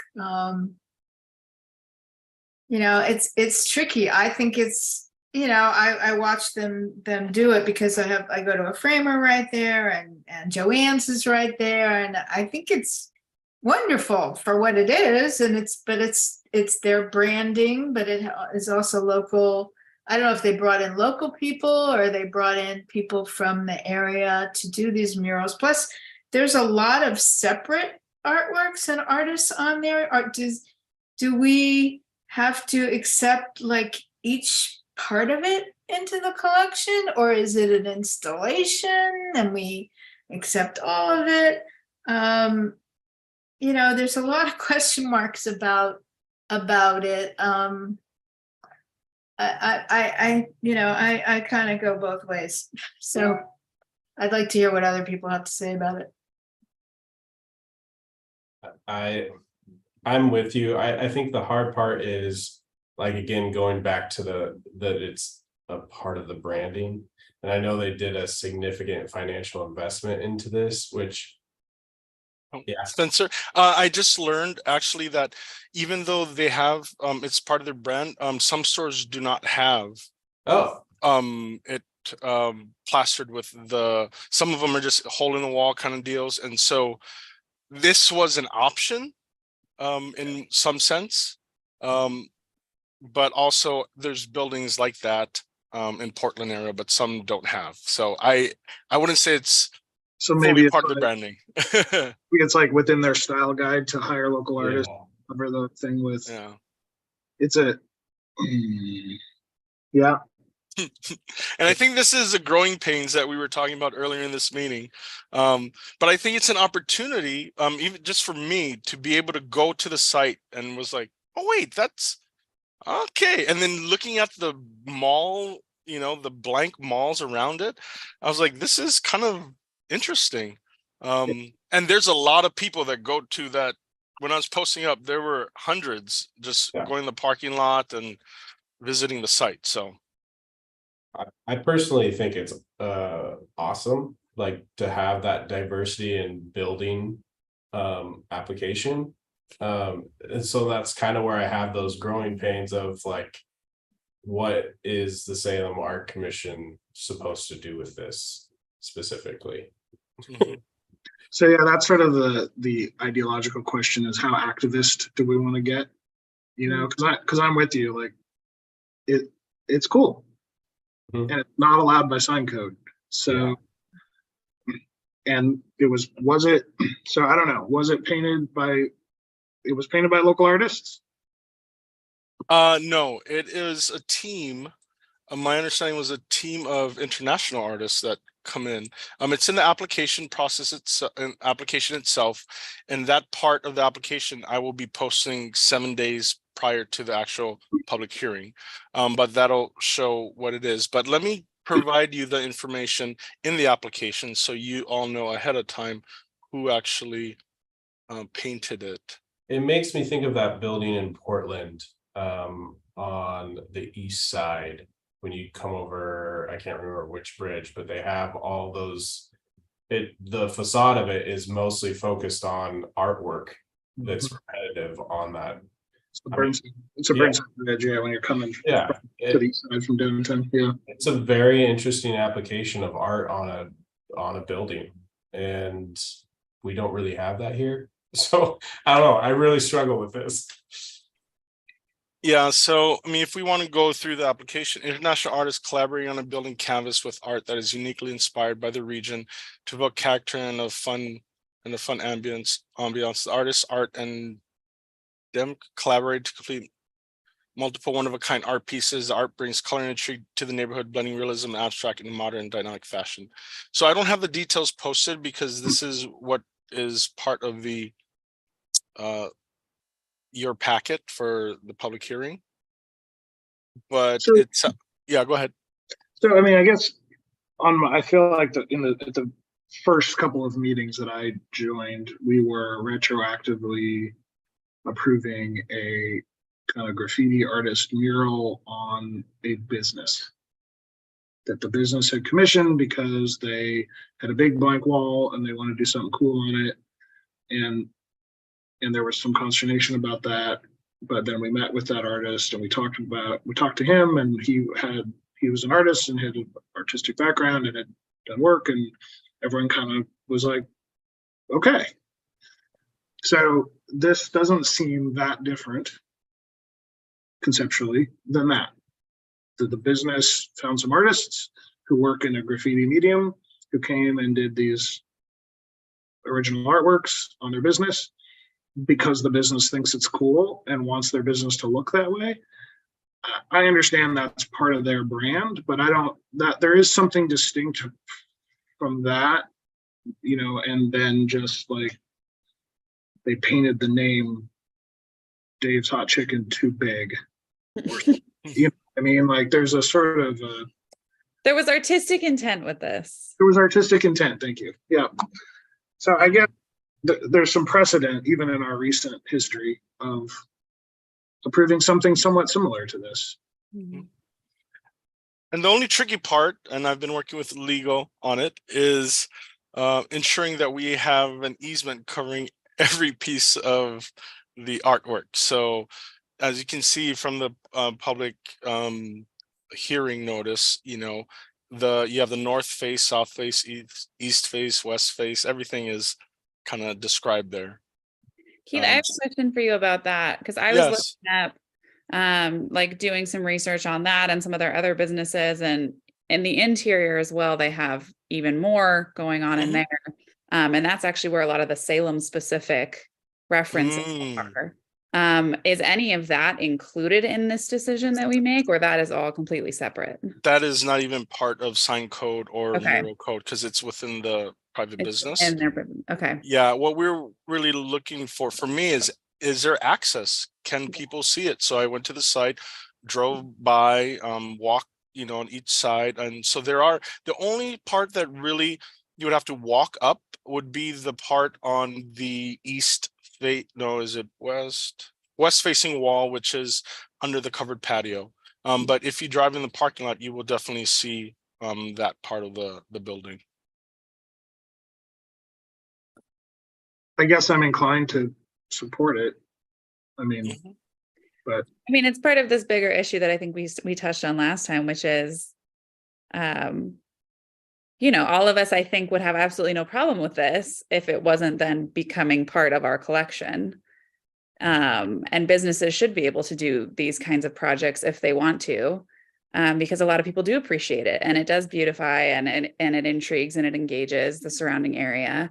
It's tricky. I think it's, I watch them do it because I go to a framer right there, and Joanne's is right there, and I think it's wonderful for what it is, and it's their branding, but it is also local. I don't know if they brought in local people or they brought in people from the area to do these murals. Plus, there's a lot of separate artworks and artists on there. Do we have to accept like each part of it into the collection, or is it an installation and we accept all of it? There's a lot of question marks about it. I kind of go both ways. So I'd like to hear what other people have to say about it. I'm with you. I think the hard part is, like, again, going back to that it's a part of the branding. And I know they did a significant financial investment into this, which, yeah. Spencer, I just learned actually that even though they have it's part of their brand, some stores do not have it plastered with some of them are just hole in the wall kind of deals. And so this was an option in some sense, but also there's buildings like that in Portland area, but some don't have. So I wouldn't say it's so maybe part of the branding. It's like within their style guide to hire local artists. Cover the thing with. Yeah. It's a. Yeah. And I think this is the growing pains that we were talking about earlier in this meeting. But I think it's an opportunity, even just for me, to be able to go to the site and was like, oh wait, that's okay. And then looking at the mall, the blank malls around it, I was like, this is kind of interesting. And there's a lot of people that go to that. When I was posting up, there were hundreds just going to the parking lot and visiting the site. So I personally think it's awesome, like, to have that diversity in building application. And so that's kind of where I have those growing pains of, like, what is the Salem Art Commission supposed to do with this specifically? So yeah, that's sort of the ideological question, is how activist do we want to get? Because I'm with you, like it's cool. And it's not allowed by sign code. So and was it so I don't know, was it painted by local artists? No, it is a team. My understanding was a team of international artists that come in. It's in the application process itself, and that part of the application I will be posting 7 days prior to the actual public hearing. But that'll show what it is. But let me provide you the information in the application so you all know ahead of time who actually painted it. It makes me think of that building in Portland on the east side. When you come over, I can't remember which bridge, but they have all those. The facade of it is mostly focused on artwork that's repetitive on that. It's a Burnside Bridge, when you're coming to the east side from downtown. Yeah, it's a very interesting application of art on a building, and we don't really have that here. So I don't know. I really struggle with this. Yeah, so I mean, if we want to go through the application, international artists collaborating on a building canvas with art that is uniquely inspired by the region to evoke character and a fun ambience. The artists, art, and them collaborate to complete multiple one-of-a-kind art pieces. The art brings color and intrigue to the neighborhood, blending realism, abstract, and modern dynamic fashion. So I don't have the details posted because this is what is part of the your packet for the public hearing. But So- it's yeah, go ahead. So, I mean, I guess I feel like at the first couple of meetings that I joined, we were retroactively approving a kind of graffiti artist mural on a business that the business had commissioned because they had a big blank wall and they wanted to do something cool on it. And there was some consternation about that. But then we met with that artist and we talked to him, and he was an artist and had an artistic background and had done work, and everyone kind of was like, okay. So this doesn't seem that different conceptually than that. The business found some artists who work in a graffiti medium who came and did these original artworks on their business because the business thinks it's cool and wants their business to look that way. I understand that's part of their brand, but that there is something distinct from that, and then just like they painted the name Dave's Hot Chicken too big. I mean, like there's a sort of There was artistic intent with this. there was artistic intent. Thank you. Yeah. So I guess there's some precedent, even in our recent history, of approving something somewhat similar to this. And the only tricky part, and I've been working with legal on it, is ensuring that we have an easement covering every piece of the artwork. So as you can see from the public hearing notice, you have the north face, south face, east face, west face, everything is kind of described there. Keith, I have a question for you about that, because I was Yes. looking up like doing some research on that and some of their other businesses, and in the interior as well, they have even more going on in there. And that's actually where a lot of the Salem specific references are. Is any of that included in this decision that we make, or that is all completely separate? That is not even part of sign code or Okay. mural code because it's within the private business. And they're okay. Yeah, what we're really looking for me is there access? Can people see it? So I went to the site, drove by, walked, on each side. And so the only part that really you would have to walk up would be the part on the west facing wall, which is under the covered patio. But if you drive in the parking lot, you will definitely see that part of the building. I guess I'm inclined to support it. I mean, but I mean, it's part of this bigger issue that I think we touched on last time, which is, all of us, I think, would have absolutely no problem with this if it wasn't then becoming part of our collection. And businesses should be able to do these kinds of projects if they want to, because a lot of people do appreciate it, and it does beautify and it intrigues and it engages the surrounding area.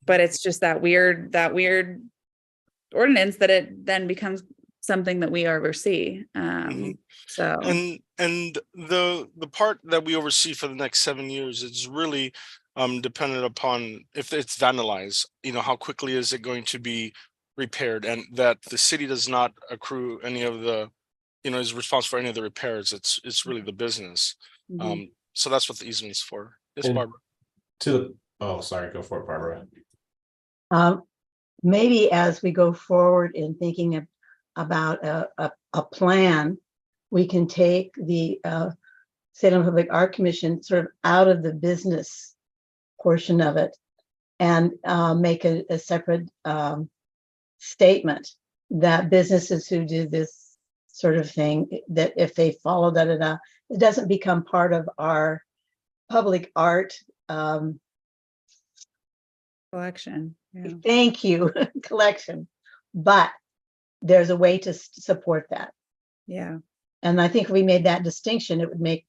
But it's just that weird ordinance that it then becomes something that we oversee. So and the part that we oversee for the next 7 years is really dependent upon if it's vandalized, how quickly is it going to be repaired, and that the city does not accrue any of the, is responsible for any of the repairs. It's really the business. So that's what the easement's for. Yes, And Barbara. Sorry, go for it, Barbara. Maybe as we go forward in thinking about a plan, we can take the Salem Public Art Commission sort of out of the business portion of it and make a separate statement that businesses who do this sort of thing, that if they follow it doesn't become part of our public art collection. Yeah. Thank you, collection. But there's a way to support that. Yeah. And I think if we made that distinction, it would make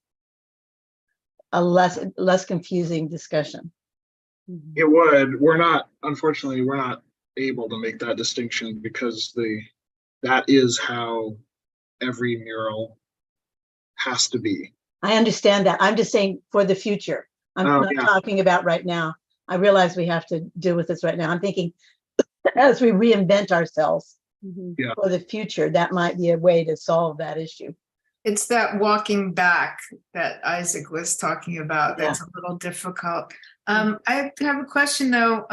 a less confusing discussion. It would. Unfortunately, we're not able to make that distinction because that is how every mural has to be. I understand that. I'm just saying for the future. I'm Oh, not yeah. talking about right now. I realize we have to deal with this right now. I'm thinking as we reinvent ourselves Yeah. for the future, that might be a way to solve that issue. It's that walking back that Isaac was talking about. That's a little difficult. I have a question though.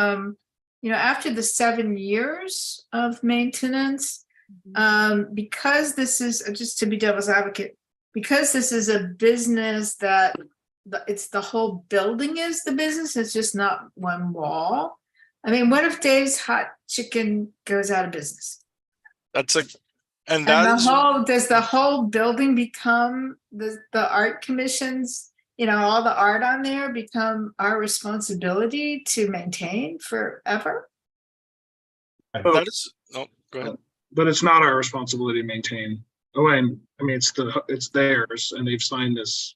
After the 7 years of maintenance, because this is, just to be devil's advocate, because this is a business that it's the whole building is the business, it's just not one wall. I mean, what if Dave's Hot Chicken goes out of business? And that is, Does the whole building become the art commissions, all the art on there become our responsibility to maintain forever? that is, oh, go ahead. But it's not our responsibility to maintain. Oh, and I mean, it's theirs, and they've signed this.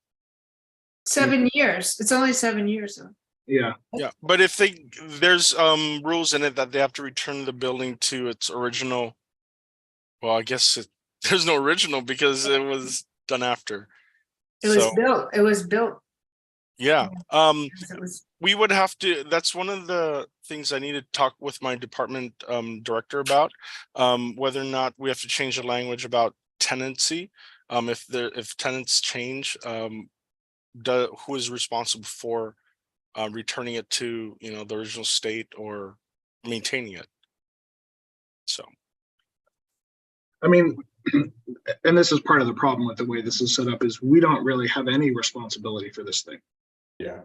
7 years. It's only 7 years though. Yeah. Yeah, but if there's rules in it that they have to return the building to its original. Well, I guess there's no original because it was done after. It was built. Yeah. It was. We would have to, that's one of the things I need to talk with my department director about, whether or not we have to change the language about tenancy. If tenants change, who is responsible for returning it to, the original state or maintaining it? So. I mean, and this is part of the problem with the way this is set up is we don't really have any responsibility for this thing. Yeah.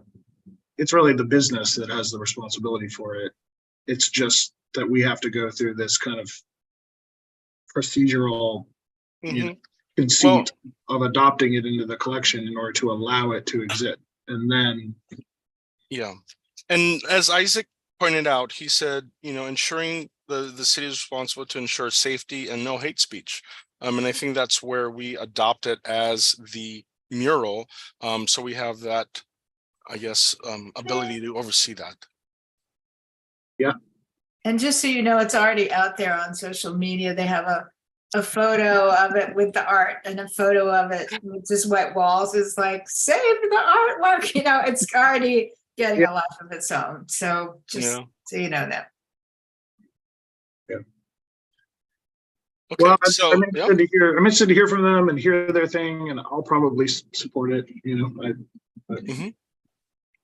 It's really the business that has the responsibility for it. It's just that we have to go through this kind of procedural conceit of adopting it into the collection in order to allow it to exist. And then. Yeah. And as Isaac pointed out, he said, ensuring the city is responsible to ensure safety and no hate speech. And I think that's where we adopt it as the mural. So we have that, I guess, ability to oversee that. Yeah. And just so you know, it's already out there on social media. They have a photo of it with the art and a photo of it with just wet walls. It's like, save the artwork, it's already getting a life of its own. So just so you know that. Yeah. Okay, well, so I'm interested to hear from them and hear their thing, and I'll probably support it.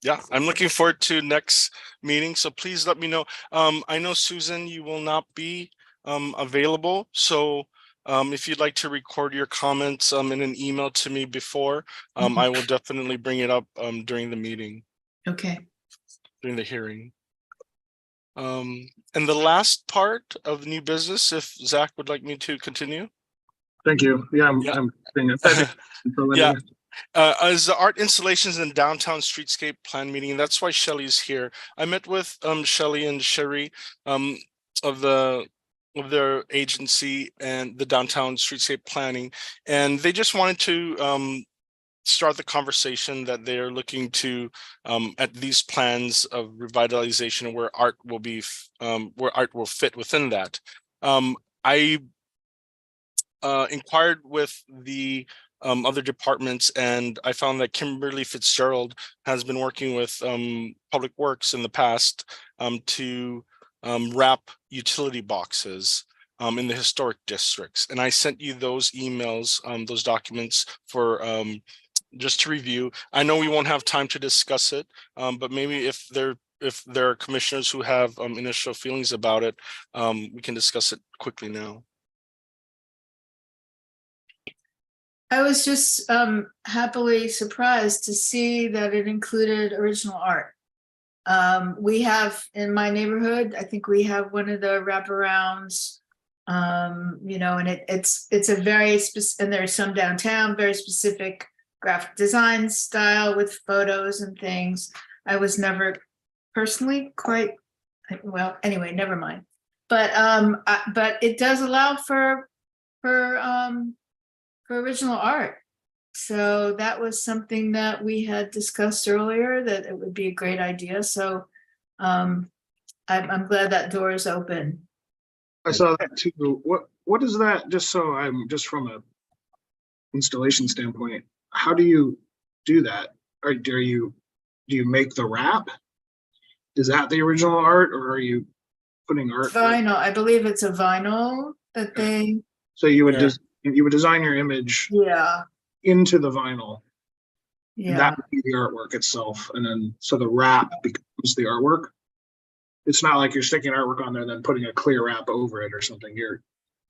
Yeah, I'm looking forward to next meeting. So please let me know. I know Susan, you will not be available. So if you'd like to record your comments in an email to me before, I will definitely bring it up during the meeting. Okay. During the hearing. And the last part of new business, if Zach would like me to continue. Thank you. Yeah, I'm yeah. As the art installations in downtown streetscape plan meeting, that's why Shelley's here. I met with Shelley and Sherry of their agency and the downtown streetscape planning, and they just wanted to start the conversation that they're looking to at these plans of revitalization and where art will be where art will fit within that. I inquired with the other departments, and I found that Kimberly Fitzgerald has been working with Public Works in the past to wrap utility boxes in the historic districts. And I sent you those emails, those documents for just to review. I know we won't have time to discuss it, but maybe if there are commissioners who have initial feelings about it, we can discuss it quickly now. I was just happily surprised to see that it included original art. We have in my neighborhood, I think we have one of the wraparounds, and it's a very specific, and there's some downtown, very specific graphic design style with photos and things. I was never personally quite, well, anyway, never mind. but it does allow for original art. So that was something that we had discussed earlier, that it would be a great idea. So I'm glad that door is open. I saw that too. What is that? Just so I'm just from a installation standpoint, how do you do that? Or do you make the wrap? Is that the original art, or are you putting art? Vinyl, I believe it's a vinyl that they, So you would Yeah. you would design your image yeah, into the vinyl. yeah. That would be the artwork itself, and then so the wrap becomes the artwork. It's not like you're sticking artwork on there and then putting a clear wrap over it or something.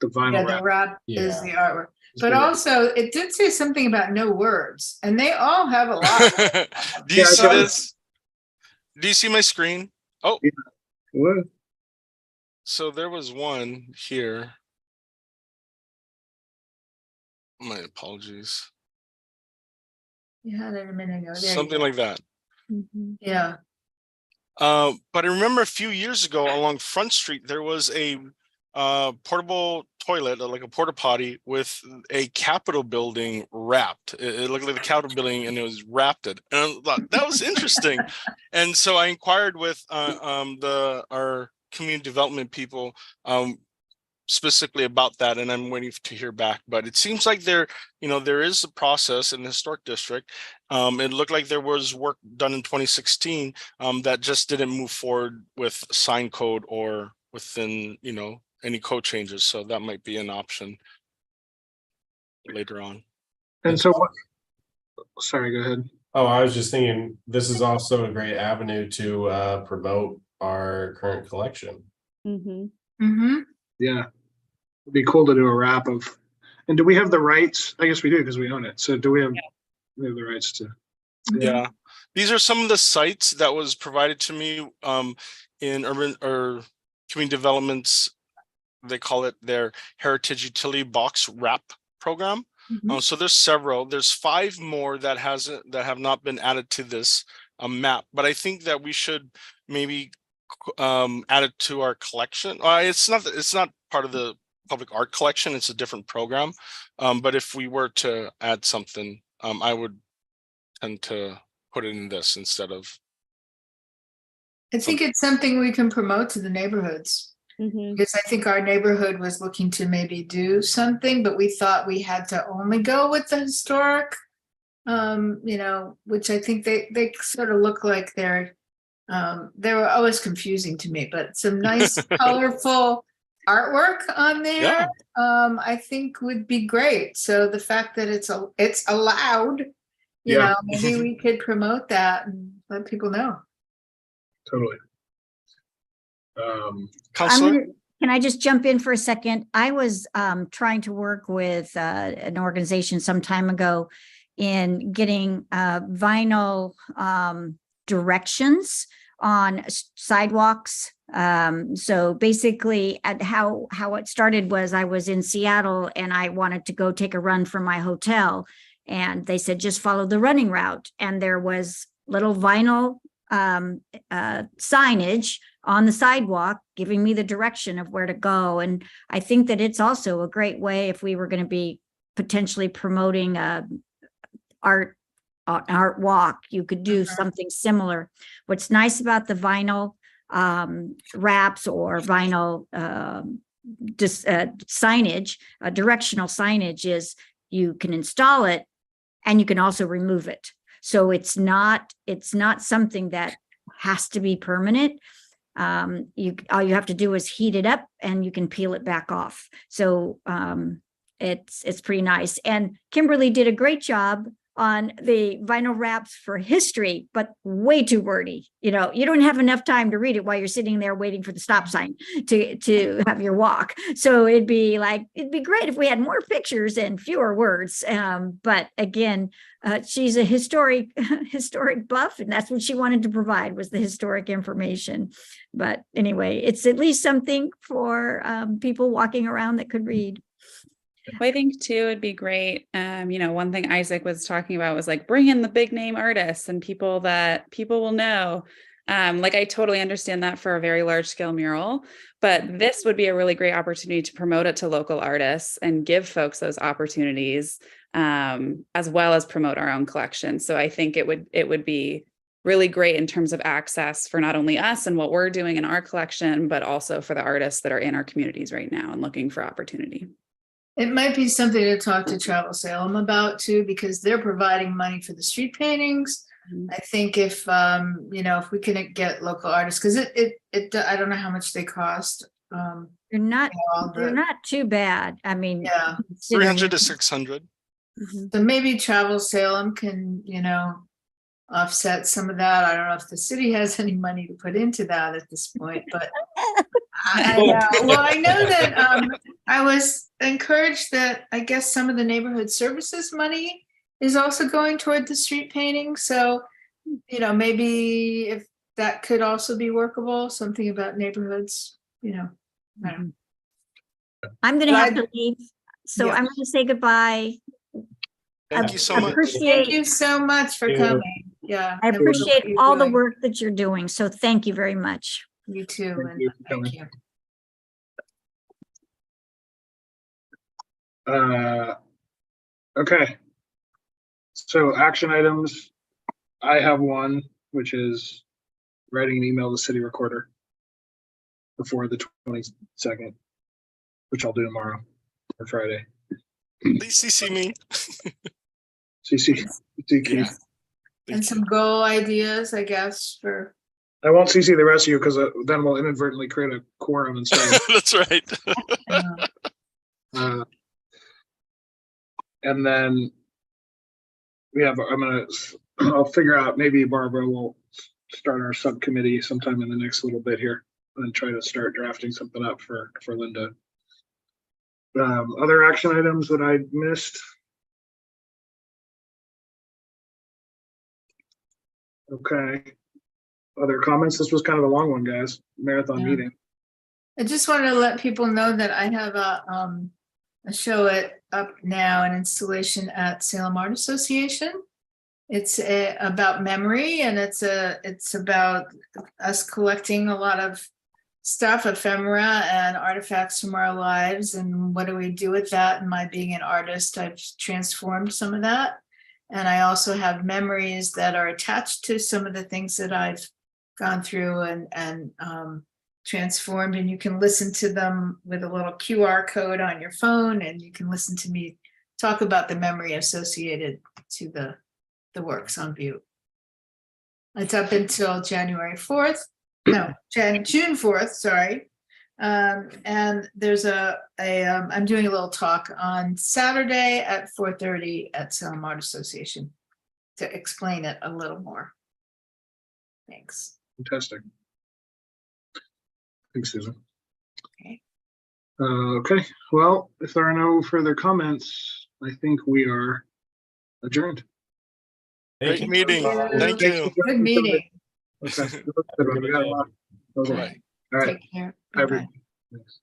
The vinyl Yeah, the wrap. wrap is Yeah. the artwork. is But the- also, it did say something about no words, and they all have a lot. Do you Yeah, I see saw it. this? Do you see my screen? Oh, What? so there was one here. My apologies. You had it a minute ago. There you Something go. like that. Yeah. But I remember a few years ago along Front Street, there was a portable toilet, like a porta potty with a Capitol building wrapped. It looked like the Capitol building and it was wrapped it. And I thought that was interesting. And so I inquired with our community development people specifically about that, and I'm waiting to hear back. But it seems like there is a process in the historic district. It looked like there was work done in 2016 that just didn't move forward with sign code or within any code changes. So that might be an option later on. And so what? Sorry, go ahead. Oh, I was just thinking, this is also a great avenue to promote our current collection. Mm-hmm. Yeah, it'd be cool to do a wrap of. And do we have the rights? I guess we do because we own it. So do we have the rights to? Yeah, these are some of the sites that was provided to me in urban or community developments. They call it their heritage utility box wrap program. So there's several. There's 5 more that have not been added to this map. But I think that we should maybe add it to our collection. It's not part of the public art collection. It's a different program. But if we were to add something, I would tend to put it in this instead of. I think it's something we can promote to the neighborhoods. Because I think our neighborhood was looking to maybe do something, but we thought we had to only go with the historic, which I think they sort of look like they were always confusing to me, but some nice colorful artwork on there, I think would be great. So the fact that it's allowed, maybe we could promote that and let people know. Totally. Counselor? Can I just jump in for a second? I was trying to work with an organization some time ago in getting vinyl directions on sidewalks. So basically how it started was I was in Seattle and I wanted to go take a run from my hotel, and they said, just follow the running route. And there was little vinyl signage on the sidewalk giving me the direction of where to go. And I think that it's also a great way if we were going to be potentially promoting art walk, you could do something similar. What's nice about the vinyl wraps or vinyl signage, directional signage, is you can install it and you can also remove it. So it's not something that has to be permanent. All you have to do is heat it up and you can peel it back off. So it's pretty nice. And Kimberly did a great job on the vinyl wraps for history, but way too wordy. You don't have enough time to read it while you're sitting there waiting for the stop sign to have your walk. So it'd be great if we had more pictures and fewer words. But again, she's a historic buff, and that's what she wanted to provide, was the historic information. But anyway, it's at least something for people walking around that could read. Well, I think too, it'd be great. One thing Isaac was talking about was like bring in the big name artists and people that people will know. Like I totally understand that for a very large scale mural, but this would be a really great opportunity to promote it to local artists and give folks those opportunities, as well as promote our own collection. So I think it would be really great in terms of access for not only us and what we're doing in our collection, but also for the artists that are in our communities right now and looking for opportunity. It might be something to talk to Travel Salem about too, because they're providing money for the street paintings. I think if, if we can get local artists, because I don't know how much they cost. They're not, all they're the- not too bad. I mean. Yeah, 300 to 600. so maybe Travel Salem can, offset some of that. I don't know if the city has any money to put into that at this point, but I know that I was encouraged that I guess some of the neighborhood services money is also going toward the street painting. So, maybe if that could also be workable, something about neighborhoods, I don't know. I'm going to have to leave. So Yeah. I'm going to say goodbye. Thank you so much. Thank you so much for coming. Yeah. I and what appreciate you're all the doing. work that you're doing. So thank you very much. You too. Thank you for Thank coming. you. Okay. So action items. I have one, which is writing an email to city recorder before the 22nd, which I'll do tomorrow or Friday. Please CC me. CC. Yeah. And some goal ideas, I guess, for. I won't CC the rest of you because then we'll inadvertently create a quorum and start. That's right. And then I'll figure out, maybe Barbara will start our subcommittee sometime in the next little bit here and try to start drafting something up for Linda. Other action items that I missed. Okay. Other comments? This was kind of a long one, guys. Marathon Yeah. meeting. I just wanted to let people know that I have a show up now, an installation at Salem Art Association. It's about memory, and it's about us collecting a lot of stuff, ephemera and artifacts from our lives, and what do we do with that? And my being an artist, I've transformed some of that. And I also have memories that are attached to some of the things that I've gone through and transformed, and you can listen to them with a little QR code on your phone, and you can listen to me talk about the memory associated to the works on view. It's up until June 4th, sorry. And there's I'm doing a little talk on Saturday at 4:30 at Salem Art Association to explain it a little more. Thanks. Fantastic. Thanks, Susan. Okay. Okay. Well, if there are no further comments, I think we are adjourned. Great meeting. Thank Thank you. Good meeting. Okay. We got a lot. Okay. Bye. All right. Take care. Bye, Bye-bye. everyone. Thanks.